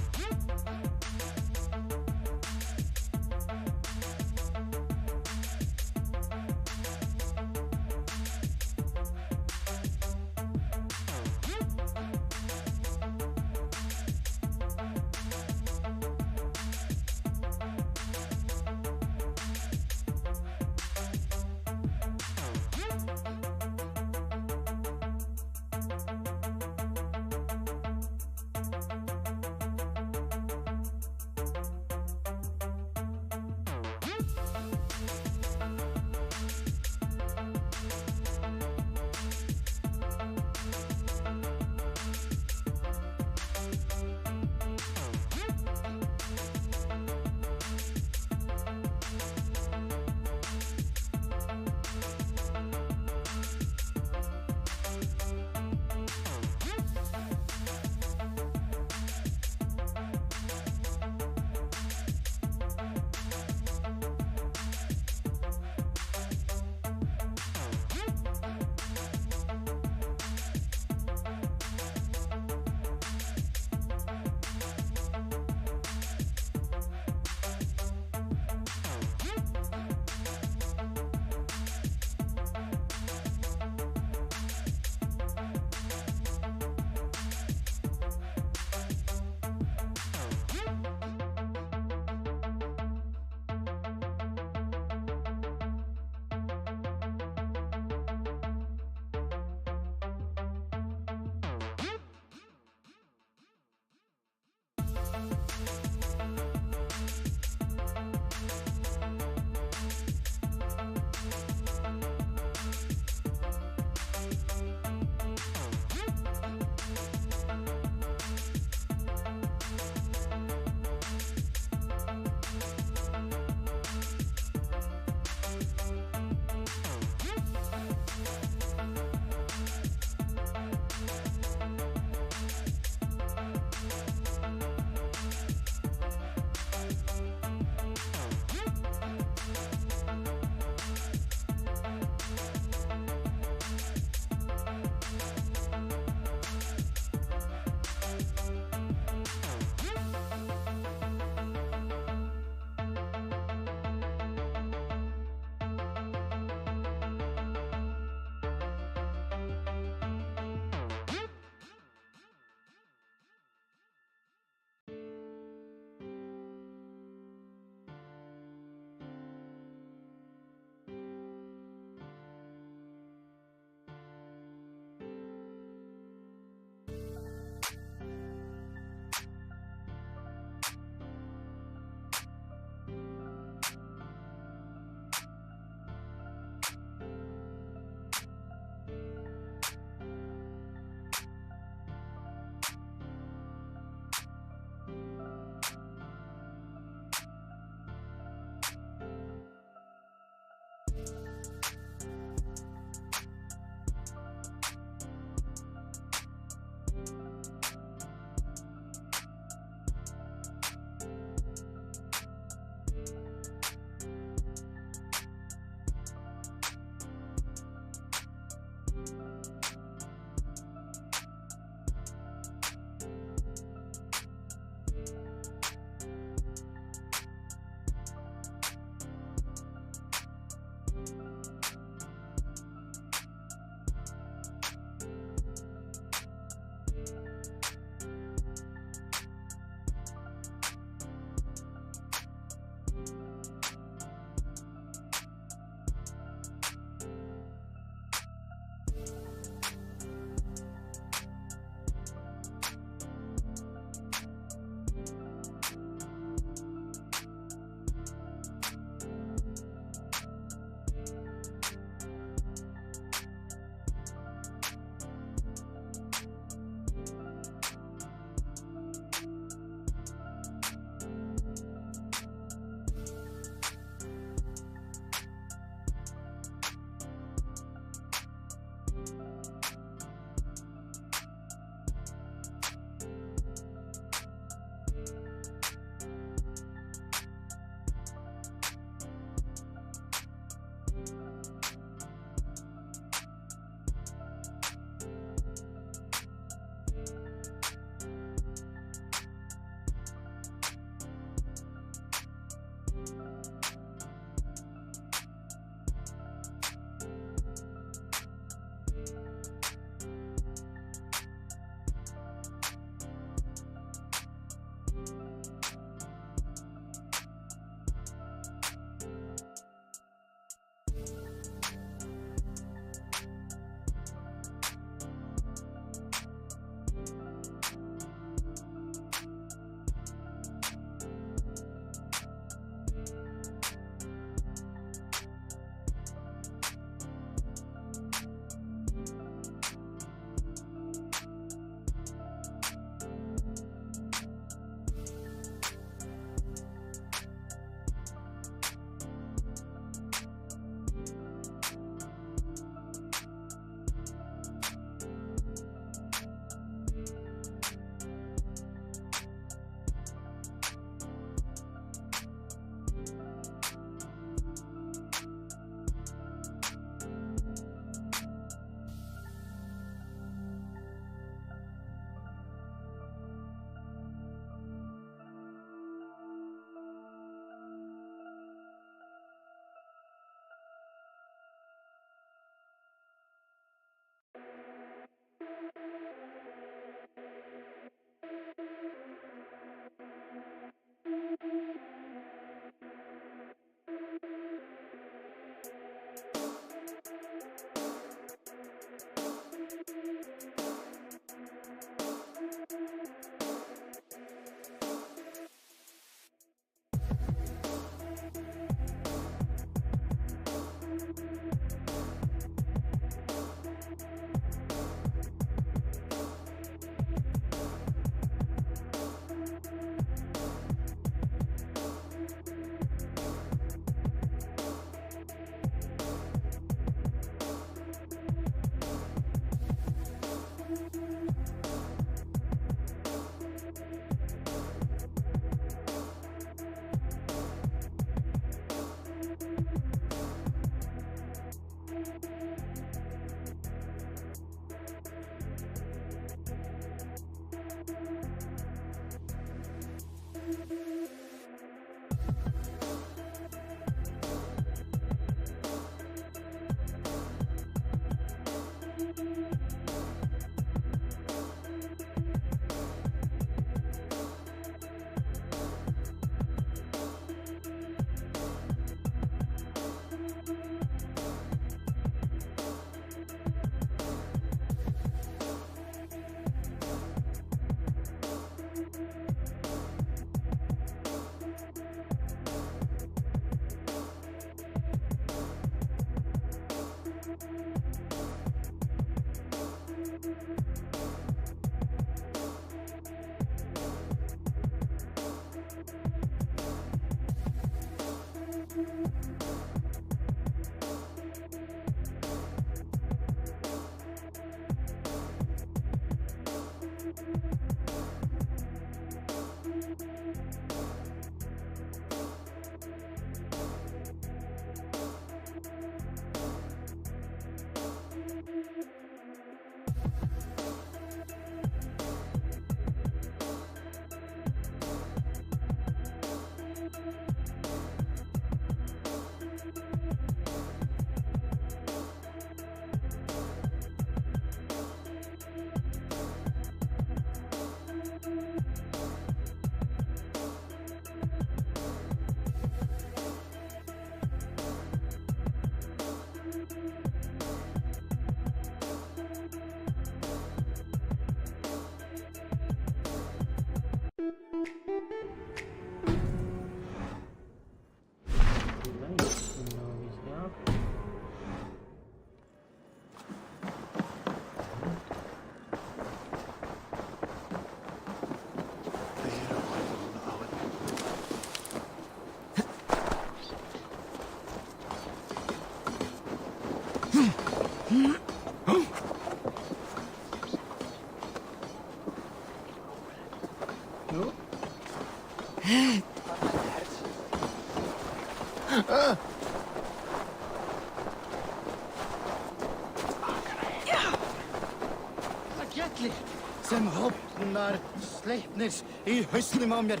Sem hopnar sleipnis í hausnum á mér.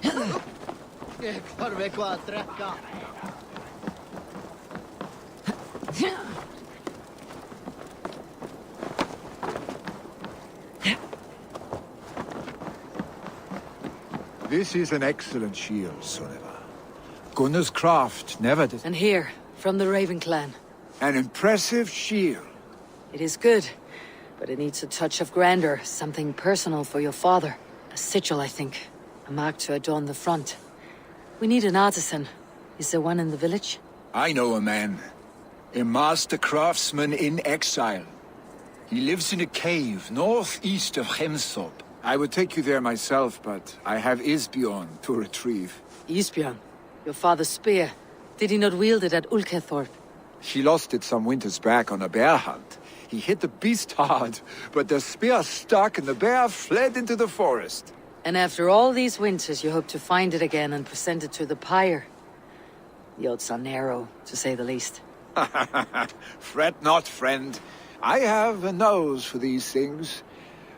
Ég þarf eitthvað að drekka. This is an excellent shield, Sunniva. Gunnar's craft never did. And here, from the Raven clan. An impressive shield. It is good, but it needs a touch of grandeur, something personal for your father. A sigil, I think. A mark to adorn the front. We need an artisan. Is there one in the village? I know a man. A master craftsman in exile. He lives in a cave northeast of Hemthorpe. I would take you there myself, but I have Styrbjorn to retrieve. Styrbjorn? Your father's spear. Did he not wield it at Ulkethorpe? He lost it some winters back on a bear hunt. He hit the beast hard, but the spear stuck and the bear fled into the forest. And after all these winters, you hope to find it again and present it to the pyre. The odds are narrow, to say the least. Fret not, friend. I have a nose for these things.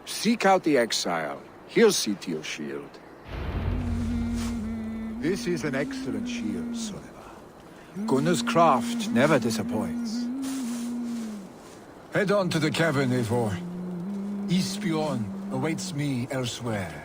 Seek out the exile. He'll see to your shield. This is an excellent shield, Sunniva. Gunnar's craft never disappoints. Head on to the cavern, Eivor. Styrbjorn awaits me elsewhere.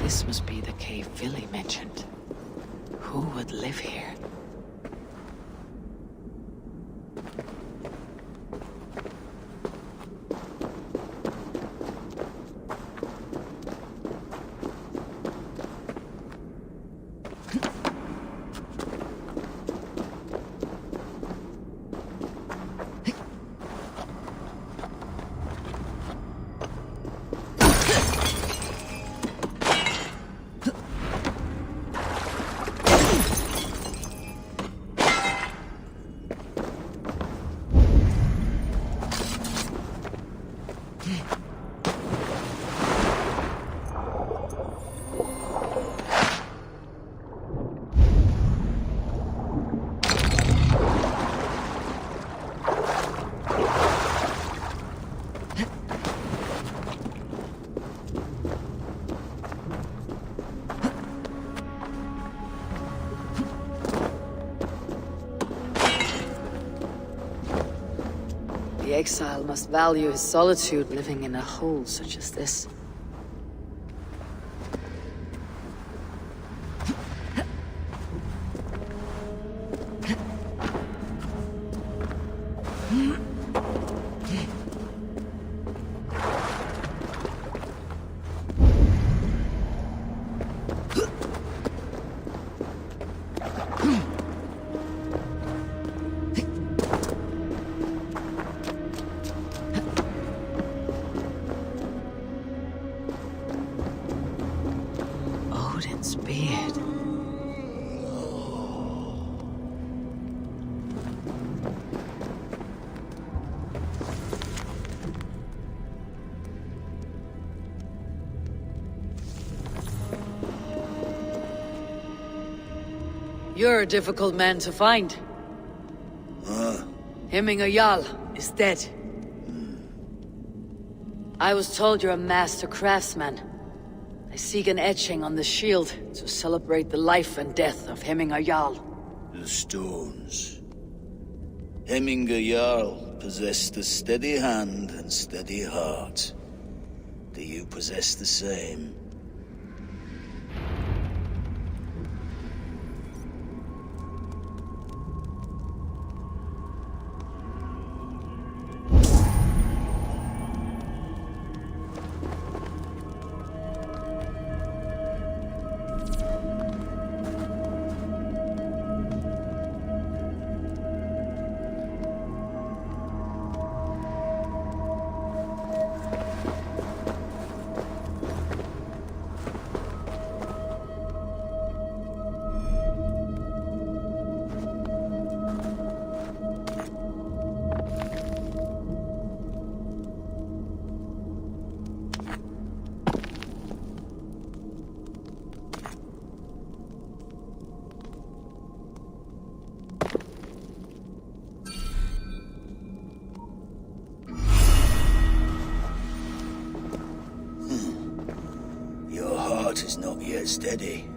This must be the cave Villy mentioned. Who would live here? The exile must value his solitude living in a hole such as this. Odin's beard. You're a difficult man to find. Hemming Jarl is dead. I was told you're a master craftsman. I seek an etching on the shield to celebrate the life and death of Hemming Jarl. The stones. Hemming Jarl possessed a steady hand and steady heart. Do you possess the same? heart is not yet steady.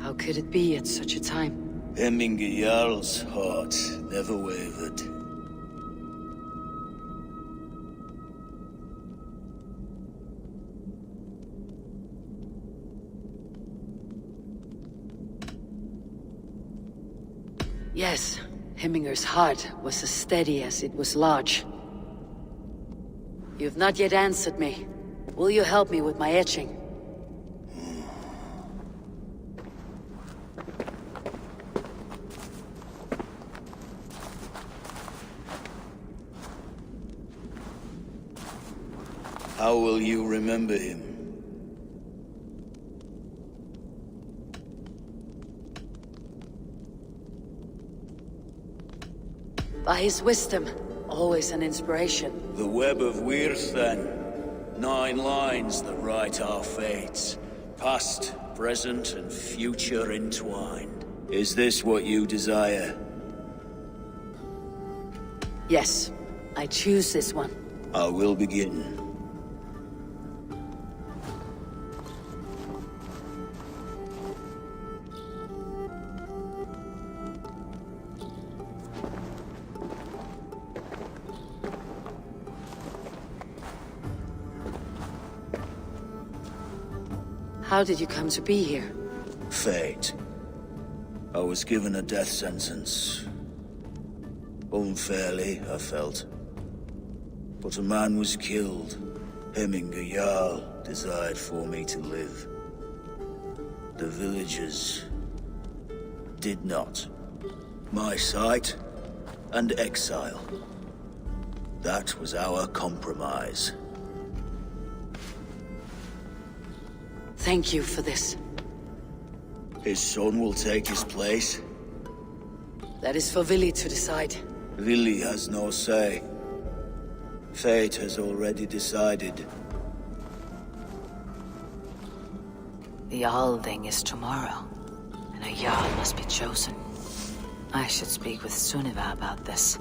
How could it be at such a time? Hemminger Jarl's heart never wavered. Yes, Hemminger's heart was as steady as it was large. You've not yet answered me. Will you help me with my etching? How will you remember him? By his wisdom, always an inspiration. The web of Wirth, then. 9 lines that write our fates. Past, present, and future entwined. Is this what you desire? Yes, I choose this one. I will begin. How did you come to be here? Fate. I was given a death sentence. Unfairly, I felt. But a man was killed. Hemminger Jarl desired for me to live. The villagers did not. My sight and exile. That was our compromise. Thank you for this. His son will take his place. That is for Vili to decide. Vili has no say. Fate has already decided. The Alding is tomorrow, and a Jarl must be chosen. I should speak with Sunniva about this.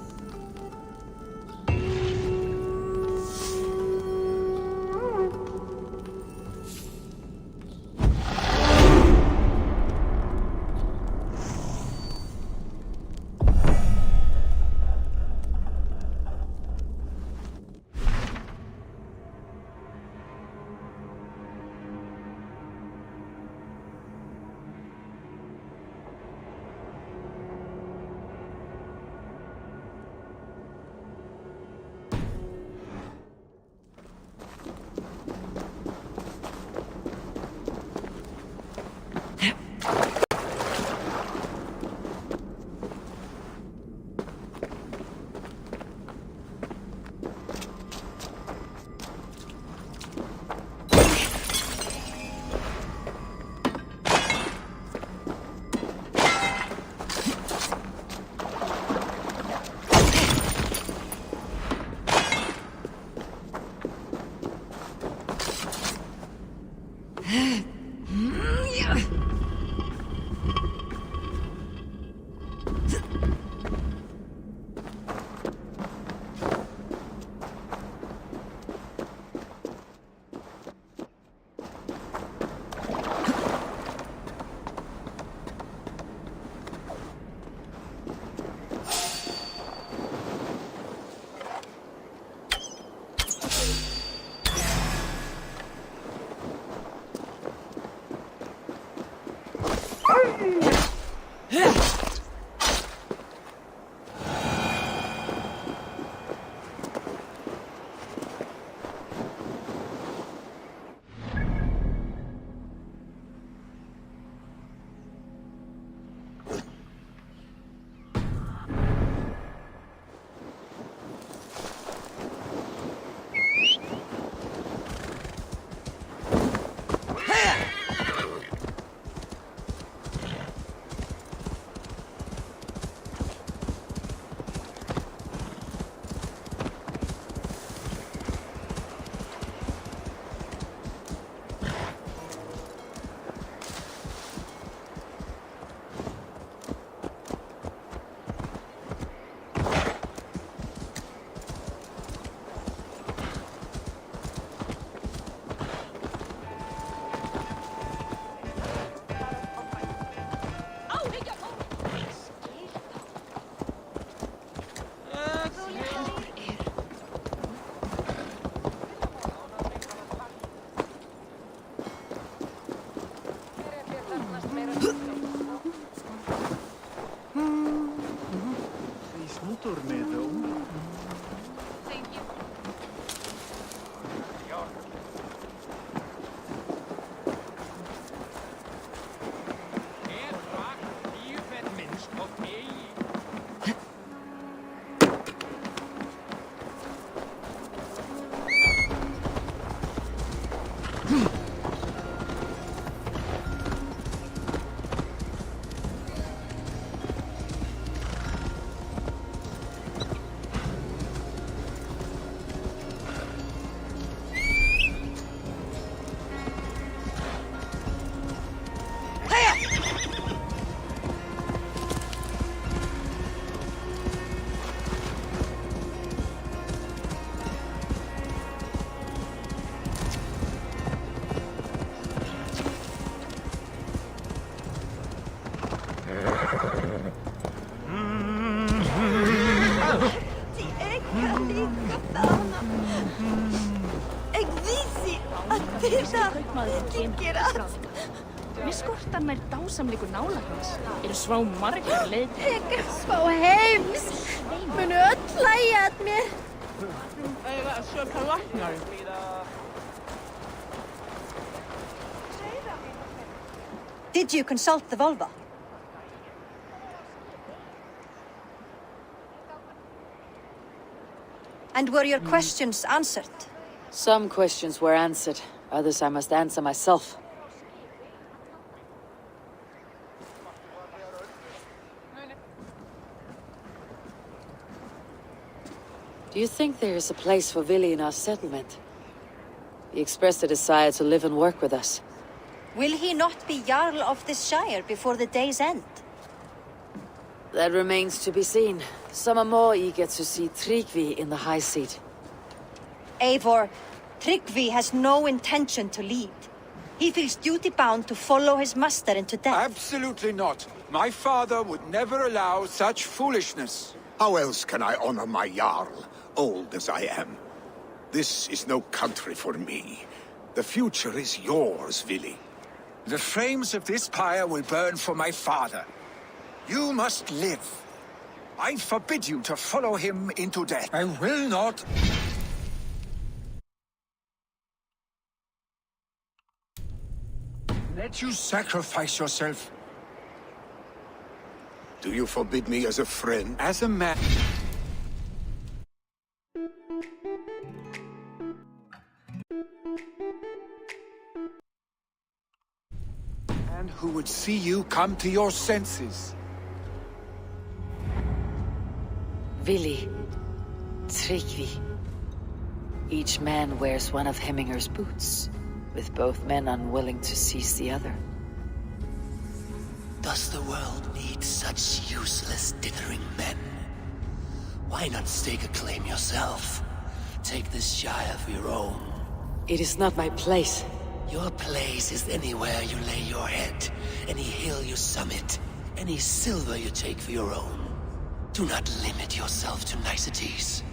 Mér skortar nær dásamleikur nálægt hans. Eru svá margar leið. Ég svá heimsk. Munu öll hlæja að mér. Eiga að söka læknar. Did you consult the vulva? And were your questions answered? Some questions were answered. Others I must answer myself. Do you think there is a place for Vili in our settlement? He expressed a desire to live and work with us. Will he not be Jarl of this shire before the day's end? That remains to be seen. Some are more eager to see Tryggvi in the high seat. Eivor, Tryggvi has no intention to lead. He feels duty-bound to follow his master into death. Absolutely not. My father would never allow such foolishness. How else can I honor my Jarl, old as I am? This is no country for me. The future is yours, Vili. The flames of this pyre will burn for my father. You must live. I forbid you to follow him into death. I will not. Let you sacrifice yourself. Do you forbid me as a friend? As a man. And who would see you come to your senses? Vili, Tryggvi. Each man wears one of Hemminger's boots, with both men unwilling to seize the other. Does the world need such useless, dithering men? Why not stake a claim yourself? Take this shire for your own. It is not my place. Your place is anywhere you lay your head, any hill you summit, any silver you take for your own. Do not limit yourself to niceties.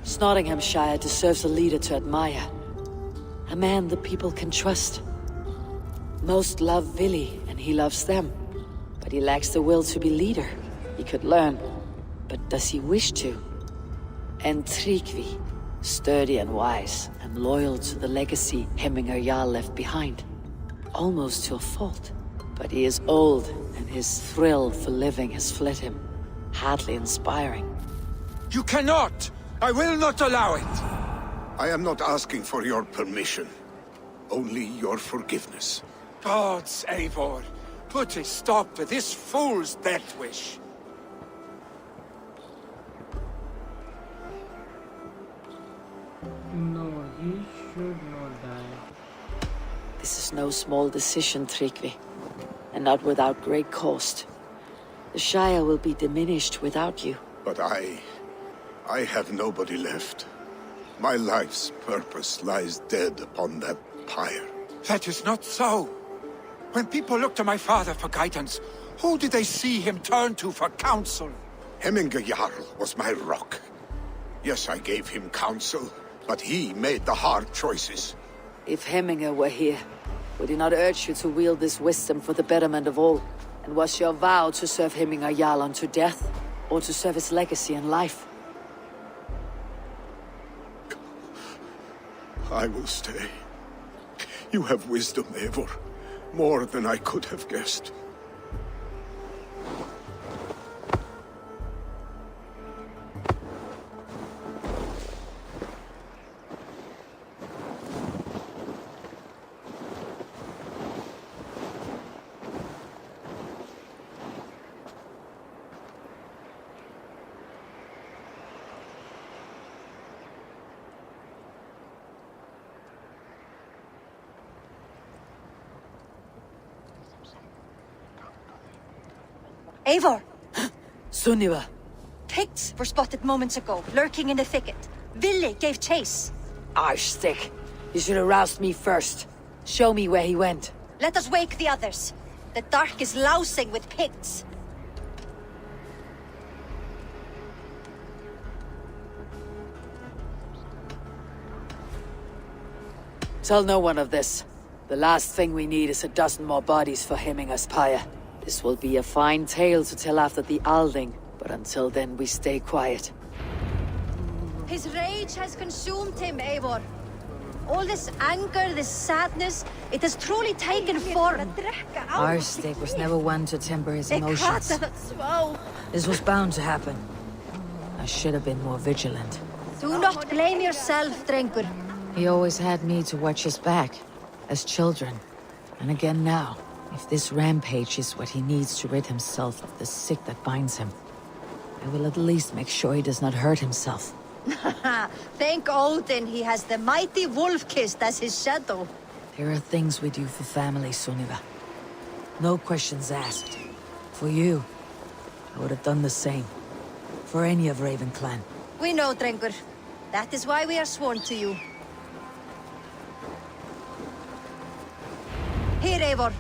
Snotinghamscire deserves a leader to admire. A man the people can trust. Most love Vili, and he loves them. But he lacks the will to be leader. He could learn, but does he wish to? And Tryggvi, sturdy and wise, and loyal to the legacy Hemminger Jarl left behind. Almost to a fault. But he is old, and his thrill for living has fled him. Hardly inspiring. You cannot! I will not allow it! I am not asking for your permission. Only your forgiveness. Gods, Eivor, put a stop to this fool's death wish. No, he should not die. This is no small decision, Tryggvi. And not without great cost. The Shire will be diminished without you. But I have nobody left. My life's purpose lies dead upon that pyre. That is not so. When people look to my father for guidance, who did they see him turn to for counsel? Hemminger Jarl was my rock. Yes, I gave him counsel, but he made the hard choices. If Hemminger were here, would he not urge you to wield this wisdom for the betterment of all? And was your vow to serve Hemminger Jarl unto death? or to serve its legacy in life. I will stay. You have wisdom, Eivor. More than I could have guessed. Eivor! Sunniva! Picts were spotted moments ago, lurking in the thicket. Vili gave chase. Arstick! You should have roused me first. Show me where he went. Let us wake the others. The dark is lousing with Picts. Tell no one of this. The last thing we need is a dozen more bodies for Himmingaspire. This will be a fine tale to tell after the Alding, but until then we stay quiet. His rage has consumed him, Eivor. All this anger, this sadness, it has truly taken form. Arstick was never one to temper his emotions. This was bound to happen. I should have been more vigilant. Do not blame yourself, Drengur. He always had me to watch his back, as children. And again now, if this rampage is what he needs to rid himself of the sick that binds him, I will at least make sure he does not hurt himself. Thank Odin he has the mighty Wolf-Kissed as his shadow. There are things we do for family, Sunniva. No questions asked. For you, I would have done the same. For any of Raven clan. We know, Drengur. That is why we are sworn to you. Here, Eivor.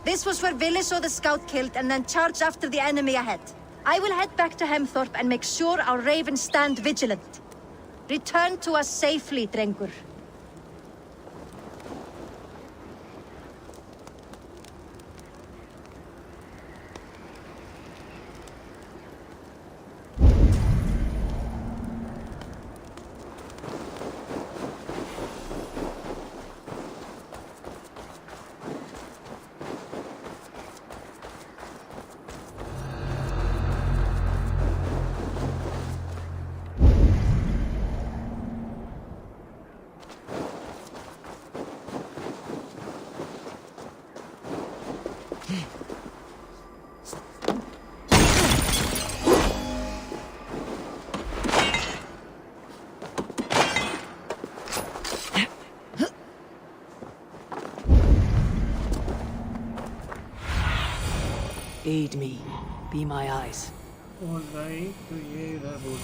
This was where Vili saw the scout killed and then charged after the enemy ahead. I will head back to Hemthorpe and make sure our ravens stand vigilant. Return to us safely, Drengur. Aid me. Be my eyes. Alright, तो ये इधर बोल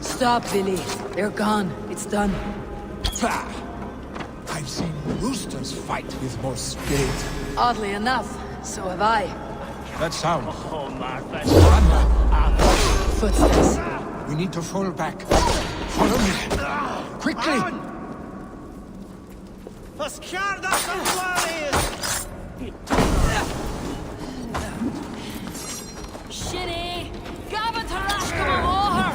Stop, Vili. They're gone. It's done. I've seen roosters fight with more spirit. Oddly enough, so have I. That sound. Footsteps. We need to fall back. Follow me. Quickly! Shitty! Gabba Tarash, come on,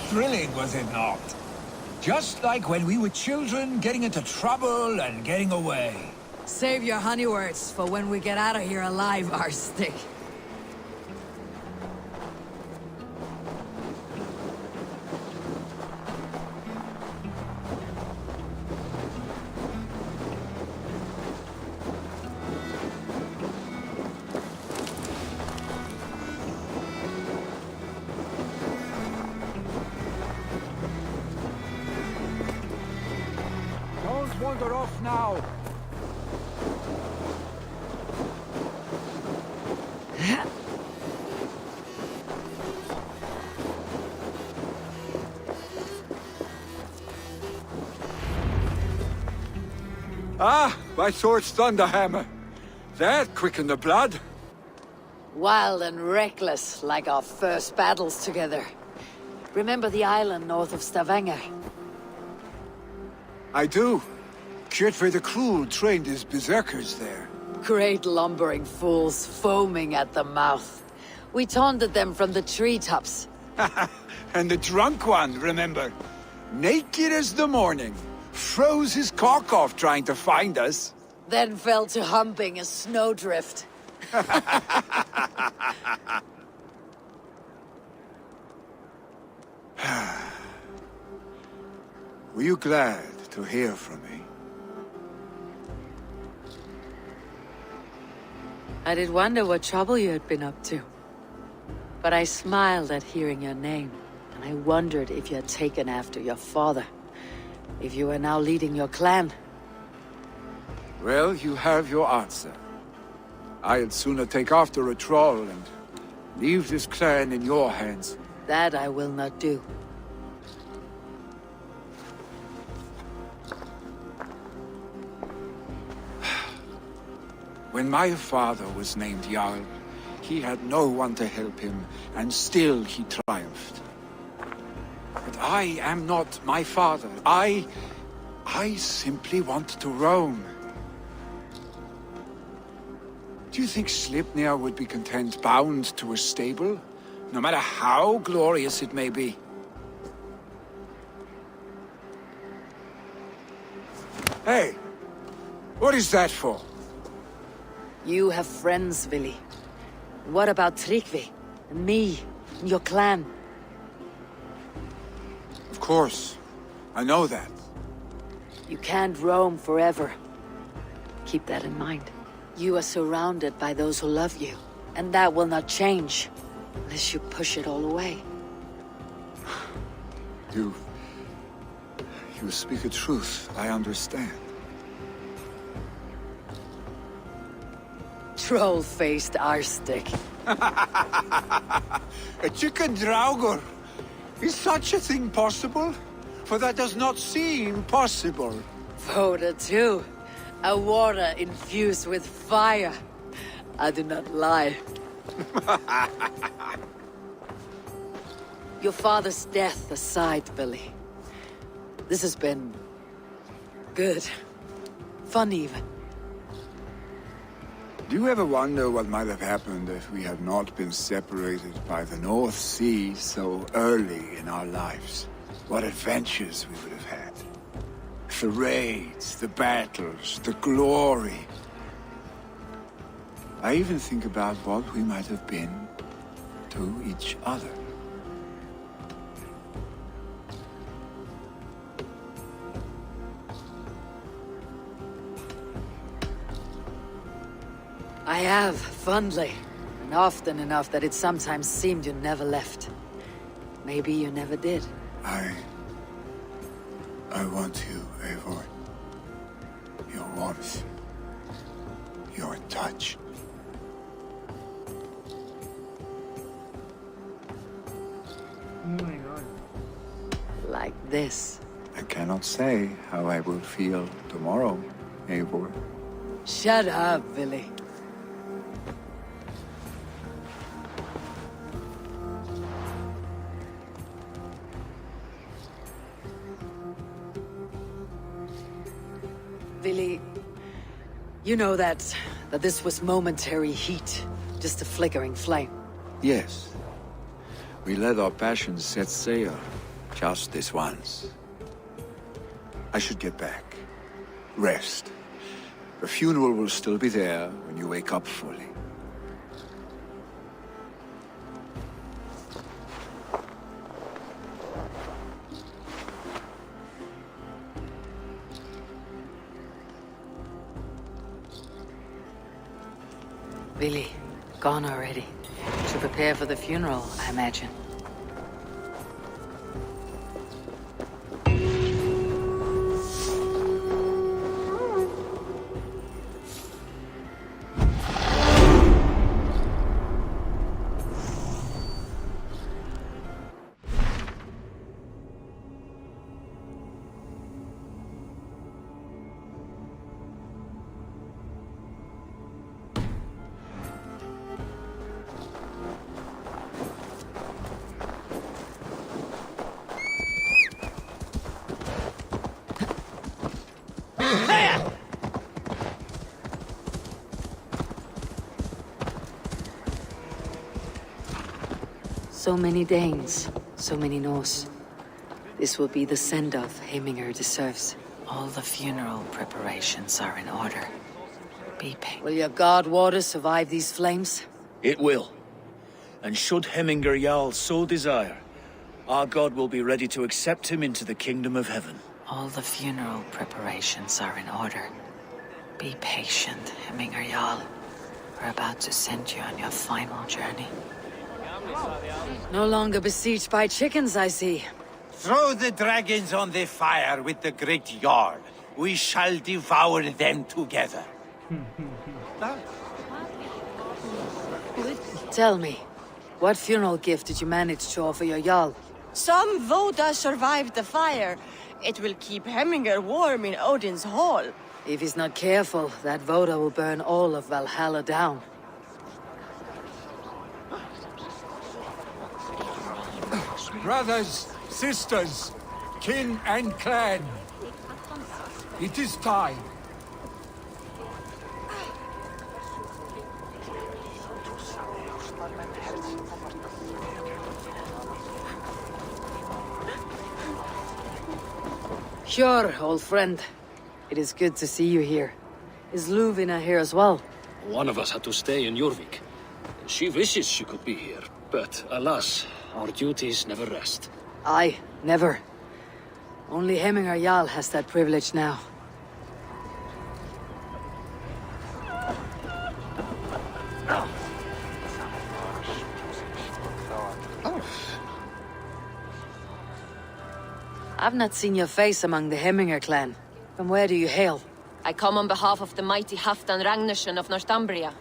Thrilling, was it not? Just like when we were children, getting into trouble and getting away. Save your honey words for when we get out of here alive, Arstick. Don't wander off now. Ah, my sword's thunderhammer. That quickened the blood. Wild and reckless, like our first battles together. Remember the island north of Stavanger? I do. Kjotve the Cruel trained his berserkers there. Great lumbering fools, foaming at the mouth. We taunted them from the treetops. And the drunk one, remember? Naked as the morning. Froze his cock off trying to find us. Then fell to humping a snowdrift. Were you glad to hear from me? I did wonder what trouble you had been up to. But I smiled at hearing your name, and I wondered if you had taken after your father. If you were now leading your clan. Well, you have your answer. I'd sooner take after a troll and leave this clan in your hands. That I will not do. When my father was named Jarl, he had no one to help him, and still he triumphed. But I am not my father. I simply want to roam. Do you think Sleipnir would be content bound to a stable? No matter how glorious it may be? Hey! What is that for? You have friends, Vili. What about Tryggvi? And me? And your clan? Of course. I know that. You can't roam forever. Keep that in mind. You are surrounded by those who love you. And that will not change. Unless you push it all away. You speak a truth, I understand. Troll-faced Arstick. A chicken draugr! Is such a thing possible? For that does not seem possible. Voda too. A water infused with fire. I do not lie. Your father's death aside, Billy. This has been... good. Fun even. Do you ever wonder what might have happened if we had not been separated by the North Sea so early in our lives? What adventures we would have had. The raids, the battles, the glory. I even think about what we might have been to each other. I have, fondly. And often enough that it sometimes seemed you never left. Maybe you never did. I want you, Eivor. Your warmth. Your touch. Oh my god. Like this. I cannot say how I will feel tomorrow, Eivor. Shut up, Billy. Billy, you know that this was momentary heat, just a flickering flame. Yes. We let our passions set sail, just this once. I should get back. Rest. The funeral will still be there when you wake up fully. Billy, gone already. To prepare for the funeral, I imagine. So many Danes, so many Norse. This will be the send-off Heimir deserves. All the funeral preparations are in order. Be patient. Will your god water survive these flames? It will. And should Hemminger Jarl so desire, our god will be ready to accept him into the kingdom of heaven. All the funeral preparations are in order. Be patient, Hemminger Jarl. We're about to send you on your final journey. No longer besieged by chickens, I see. Throw the dragons on the fire with the great Jarl. We shall devour them together. Tell me, what funeral gift did you manage to offer your Jarl? Some Voda survived the fire. It will keep Hemminger warm in Odin's hall. If he's not careful, that Voda will burn all of Valhalla down. Brothers, sisters, kin and clan. It is time. Sure, old friend. It is good to see you here. Is Luvina here as well? One of us had to stay in Jorvik. She wishes she could be here, but alas, our duties never rest. Aye, never. Only Hemminger Jarl has that privilege now. I've not seen your face among the Hemminger clan. From where do you hail? I come on behalf of the mighty Halfdan Ragnarsson of Northumbria,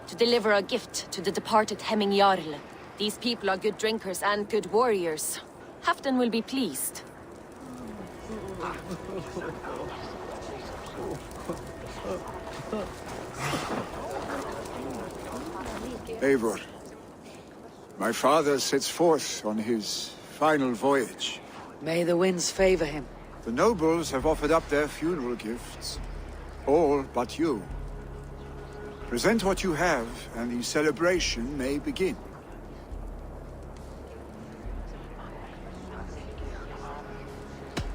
to deliver a gift to the departed Hemming Jarl. These people are good drinkers and good warriors. Halfdan will be pleased. Eivor, my father sets forth on his final voyage. May the winds favor him. The nobles have offered up their funeral gifts. All but you. Present what you have, and the celebration may begin.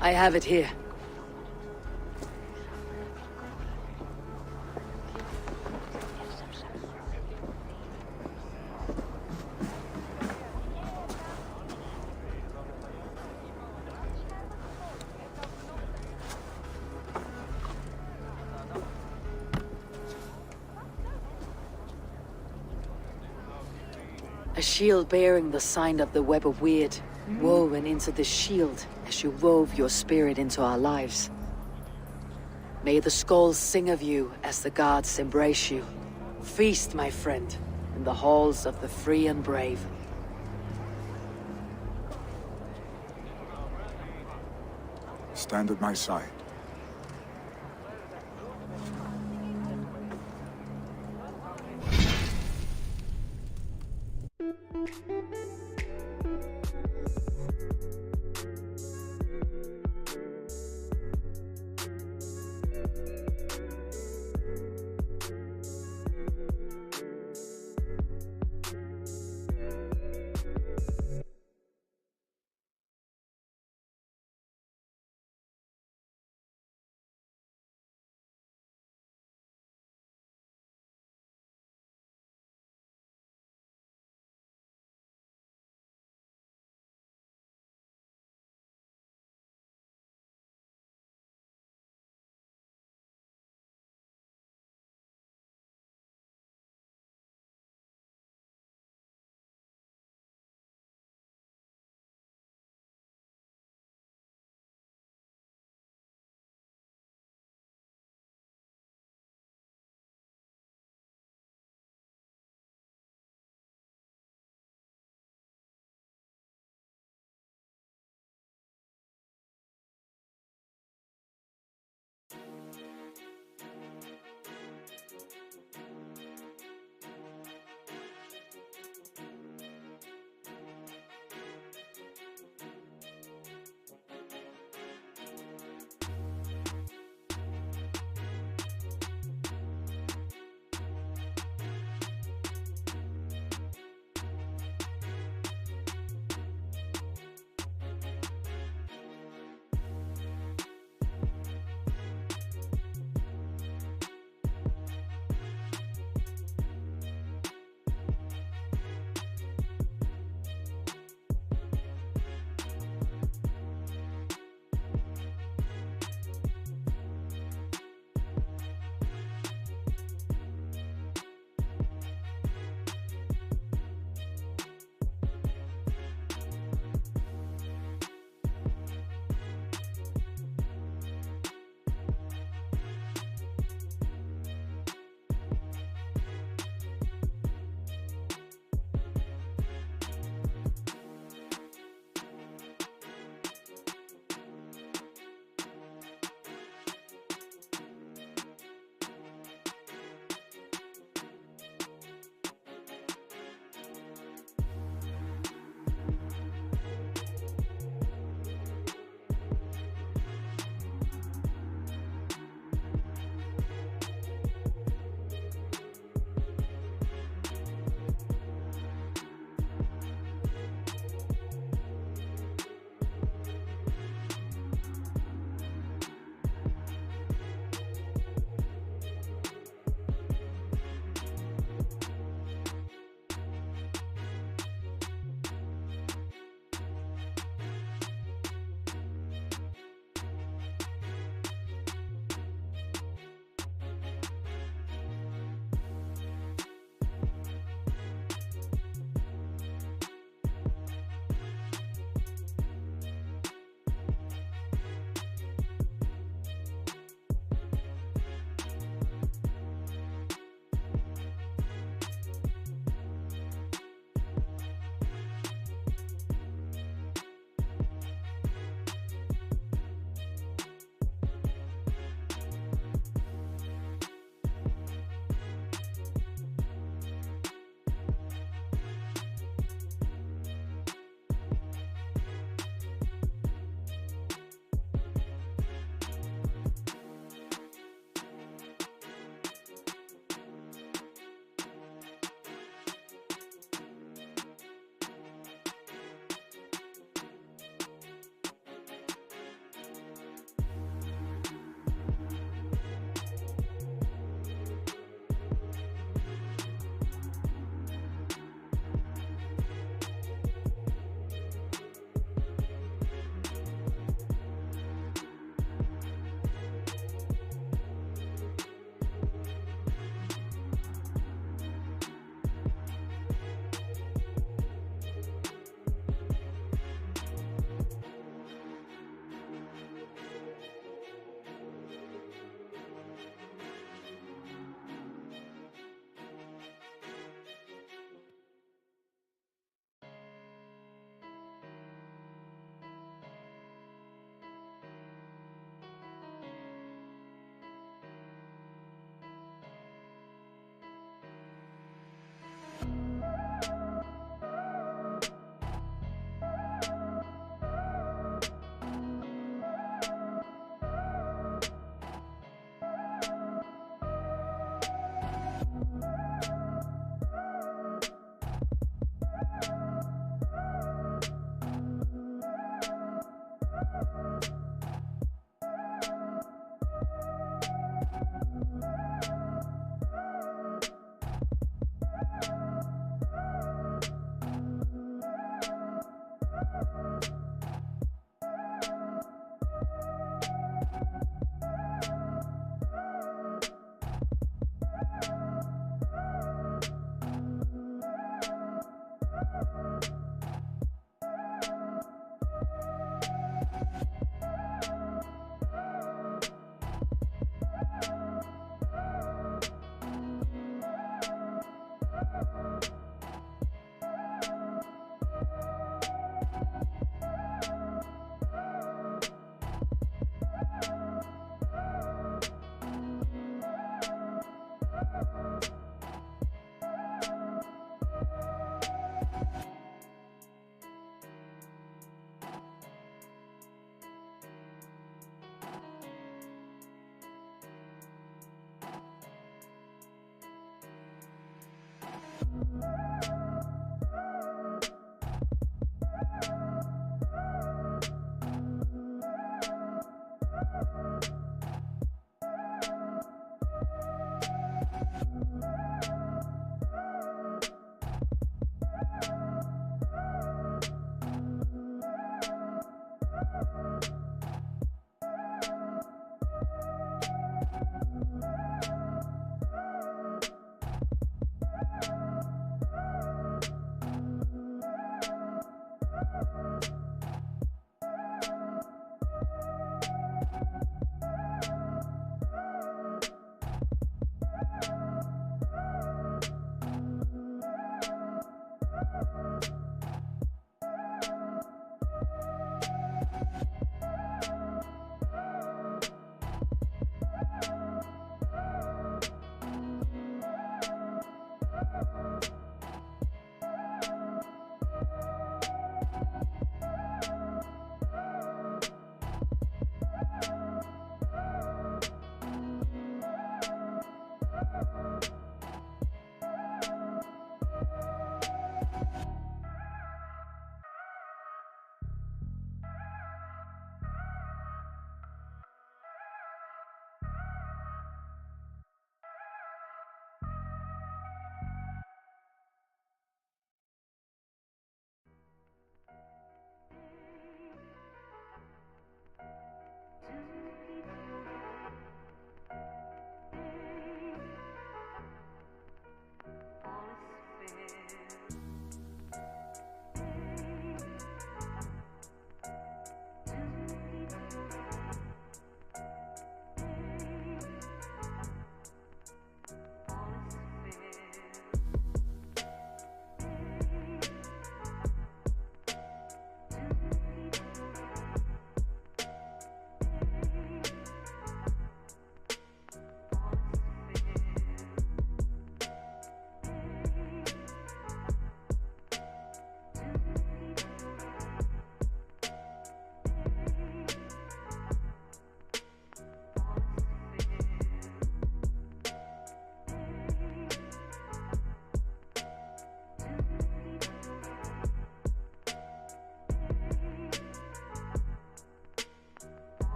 I have it here. A shield bearing the sign of the Web of Weird, woven into the shield as you wove your spirit into our lives. May the skulls sing of you as the gods embrace you. Feast, my friend, in the halls of the free and brave. Stand at my side.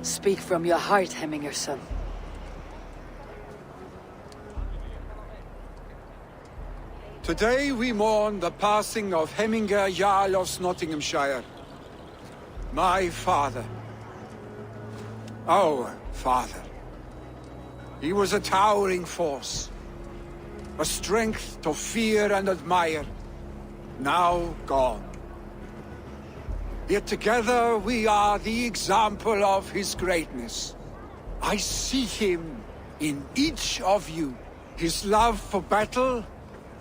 Speak from your heart, Hemminger son. Today we mourn the passing of Hemminger Jarl of Snotinghamscire. My father. Our father. He was a towering force. A strength to fear and admire. Now gone. Yet together we are the example of his greatness. I see him in each of you. His love for battle,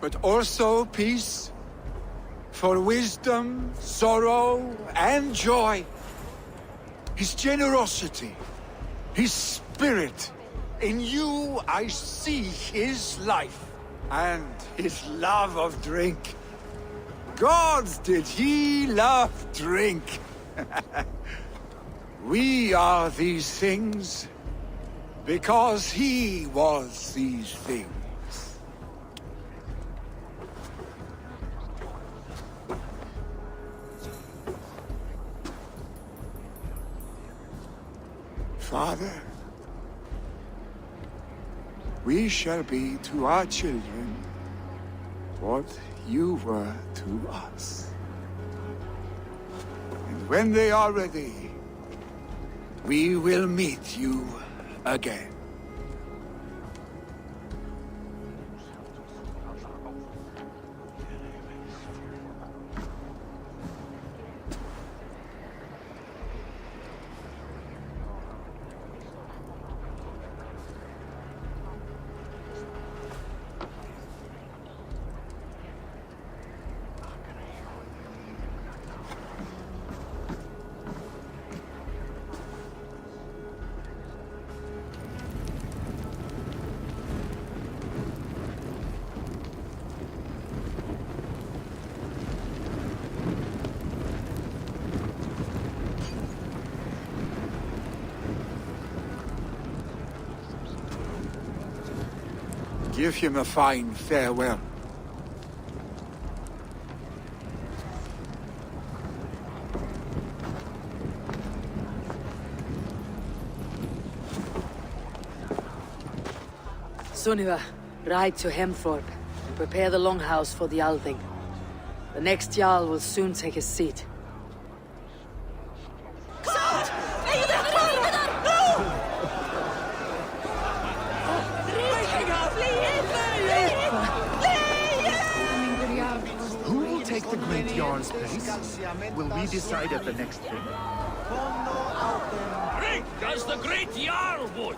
but also peace. For wisdom, sorrow, and joy. His generosity, his spirit. In you I see his life, and his love of drink. Gods, did he love drink! We are these things because he was these things. Father, we shall be to our children what you were to us. And when they are ready, we will meet you again. Give him a fine farewell. Sunniva, ride to Hemthorpe and prepare the longhouse for the Alding. The next Jarl will soon take his seat. The great Jarl's place? Will we decide at the next thing? Drink as the great Jarl would!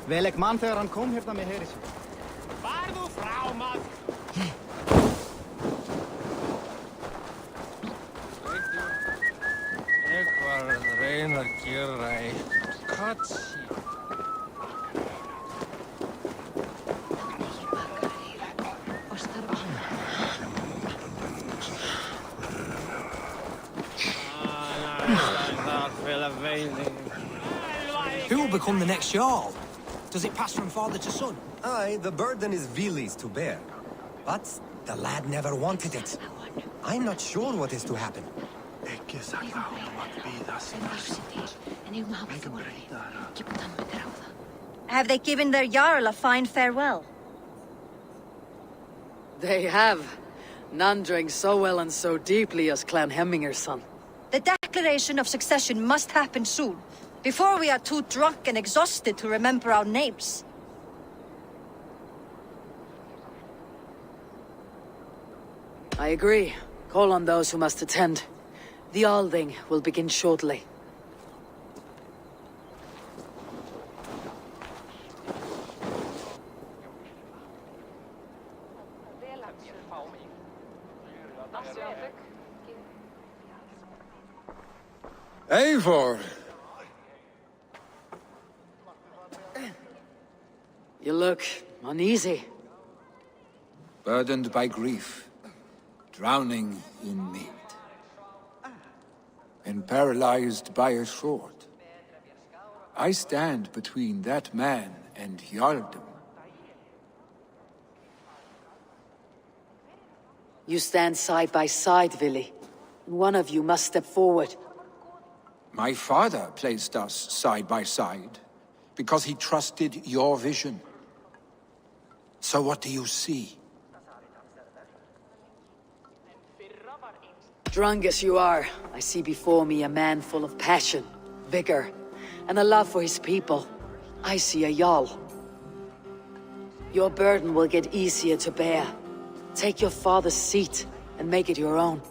Vel ek man þegar hann kom hérna með heri sér. Far þú frá, maður! Ég var að reyna að gera eitt katsi. Who will become the next Jarl? Does it pass from father to son? Aye, the burden is Vili's to bear. But the lad never wanted it. I'm not sure what is to happen. Have they given their Jarl a fine farewell? They have. None drank so well and so deeply as Clan Hemminger's son. The declaration of succession must happen soon, before we are too drunk and exhausted to remember our names. I agree. Call on those who must attend. The Alding will begin shortly. Eivor! You look uneasy. Burdened by grief, drowning in need, and paralyzed by a sword. I stand between that man and Jarldom. You stand side by side, Vili. One of you must step forward. My father placed us side by side, because he trusted your vision. So what do you see? Drunk as you are, I see before me a man full of passion, vigor, and a love for his people. I see a Jarl. Your burden will get easier to bear. Take your father's seat and make it your own.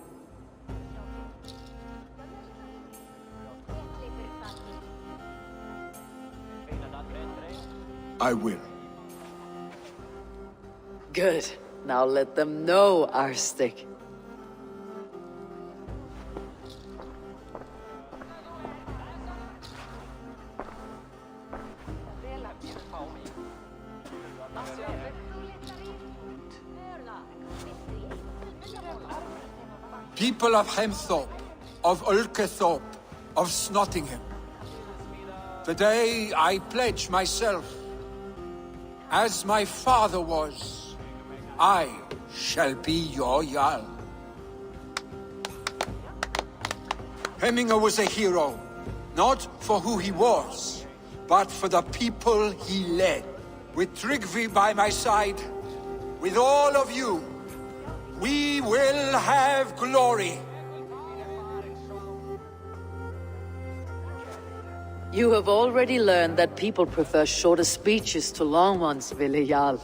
I will. Good. Now let them know our stick. People of Hemthorpe, of Ulkethorpe, of Snotingham. Today I pledge myself, as my father was, I shall be your Jarl. Hemminger was a hero, not for who he was, but for the people he led. With Tryggvi by my side, with all of you, we will have glory. You have already learned that people prefer shorter speeches to long ones, Vili Jarl.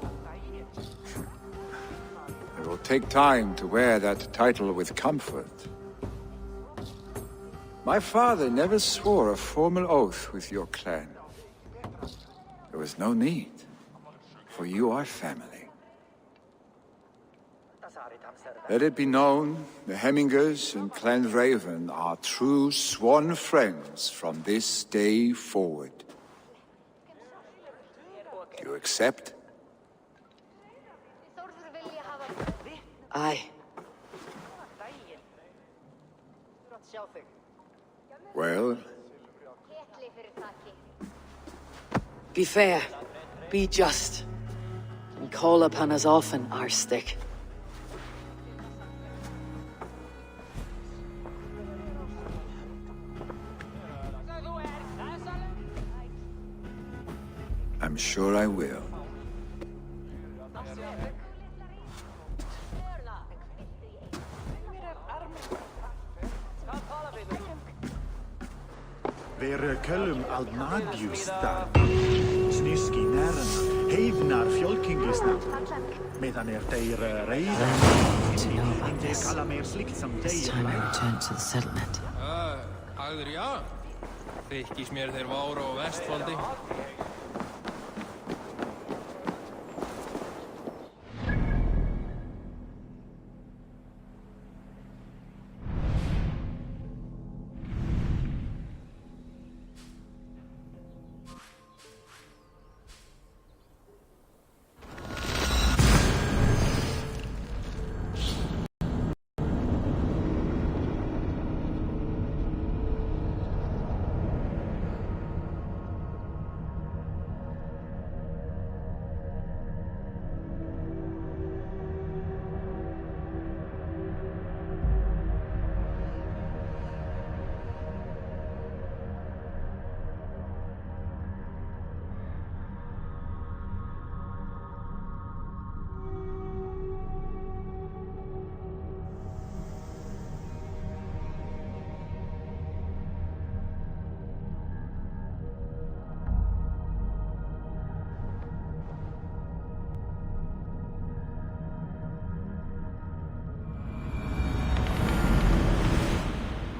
It will take time to wear that title with comfort. My father never swore a formal oath with your clan. There was no need, for you are family. Let it be known, the Hemmingers and Clan Raven are true sworn friends from this day forward. Do you accept? Aye. Well? Be fair, be just, and call upon us often, our stick. I'm sure I will. Ver kölum aldnagjustar, snyski närna, heivnar fjolkingisna, medan þeir reyða. To know about this. This time I return to the settlement. Hægður já. Þykkis mér þeir vára á Vestfoldi.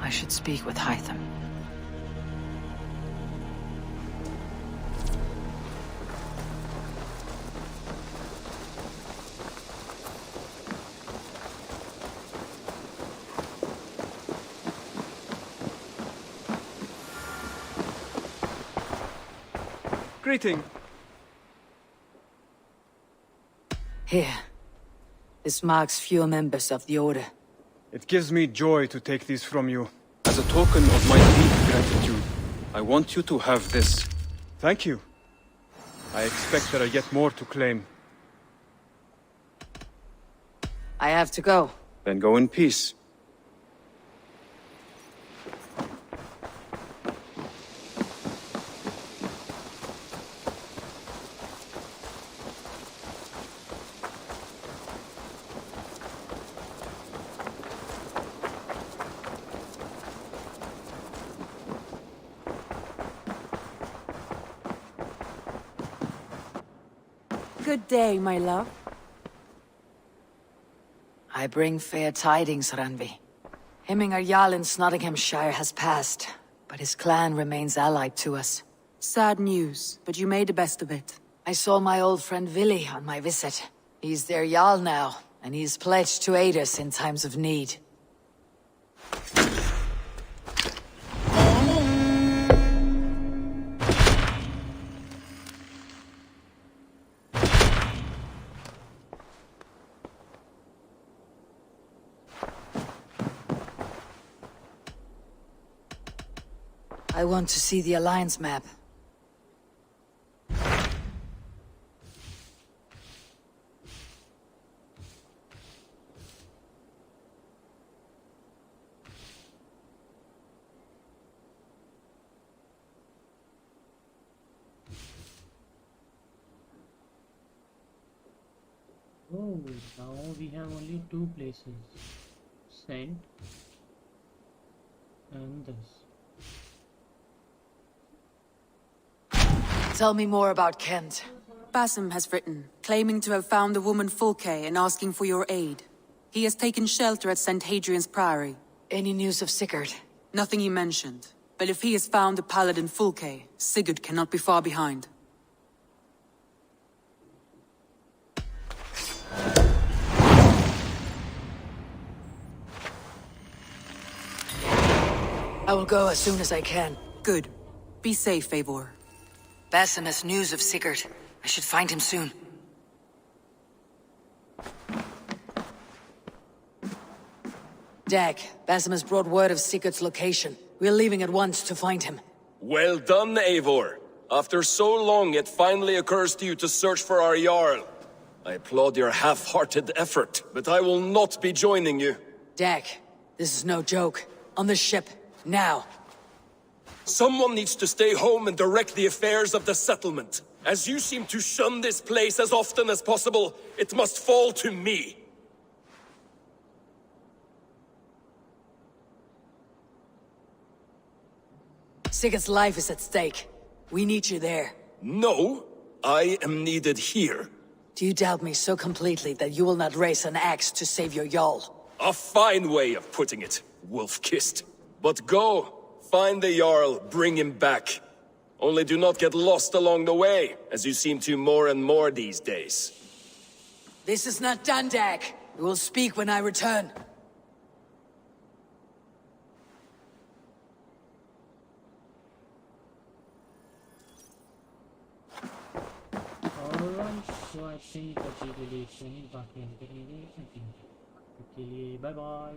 I should speak with Hytham. greeting. Here. This marks few members of the Order. It gives me joy to take these from you. As a token of my deep gratitude, I want you to have this. Thank you. I expect there are yet more to claim. I have to go. Then go in peace. Good day, my love. I bring fair tidings, Randvi. Hemmingar Jarl in Snotinghamscire has passed, but his clan remains allied to us. Sad news, but you made the best of it. I saw my old friend Vili on my visit. He's their Jarl now, and he's pledged to aid us in times of need. I want to see the Alliance map. Oh, now we have only 2 places. Sent and this. Tell me more about Kent. Basim has written, claiming to have found the woman Fulke and asking for your aid. He has taken shelter at St. Hadrian's Priory. Any news of Sigurd? Nothing he mentioned. But if he has found the paladin Fulke, Sigurd cannot be far behind. I will go as soon as I can. Good. Be safe, Eivor. Basim has news of Sigurd. I should find him soon. Dag, Basim has brought word of Sigurd's location. We're leaving at once to find him. Well done, Eivor. After so long, it finally occurs to you to search for our Jarl. I applaud your half-hearted effort, but I will not be joining you. Dag, this is no joke. On the ship, now. Someone needs to stay home and direct the affairs of the settlement. As you seem to shun this place as often as possible, it must fall to me. Sigurd's life is at stake. We need you there. No, I am needed here. Do you doubt me so completely that you will not raise an axe to save your Jarl? A fine way of putting it, wolf-kissed. But go, find the Jarl, bring him back. Only do not get lost along the way, as you seem to more and more these days. This is not done, Dag. We will speak when I return. Alright, so I think that we will be showing back in the okay, bye bye.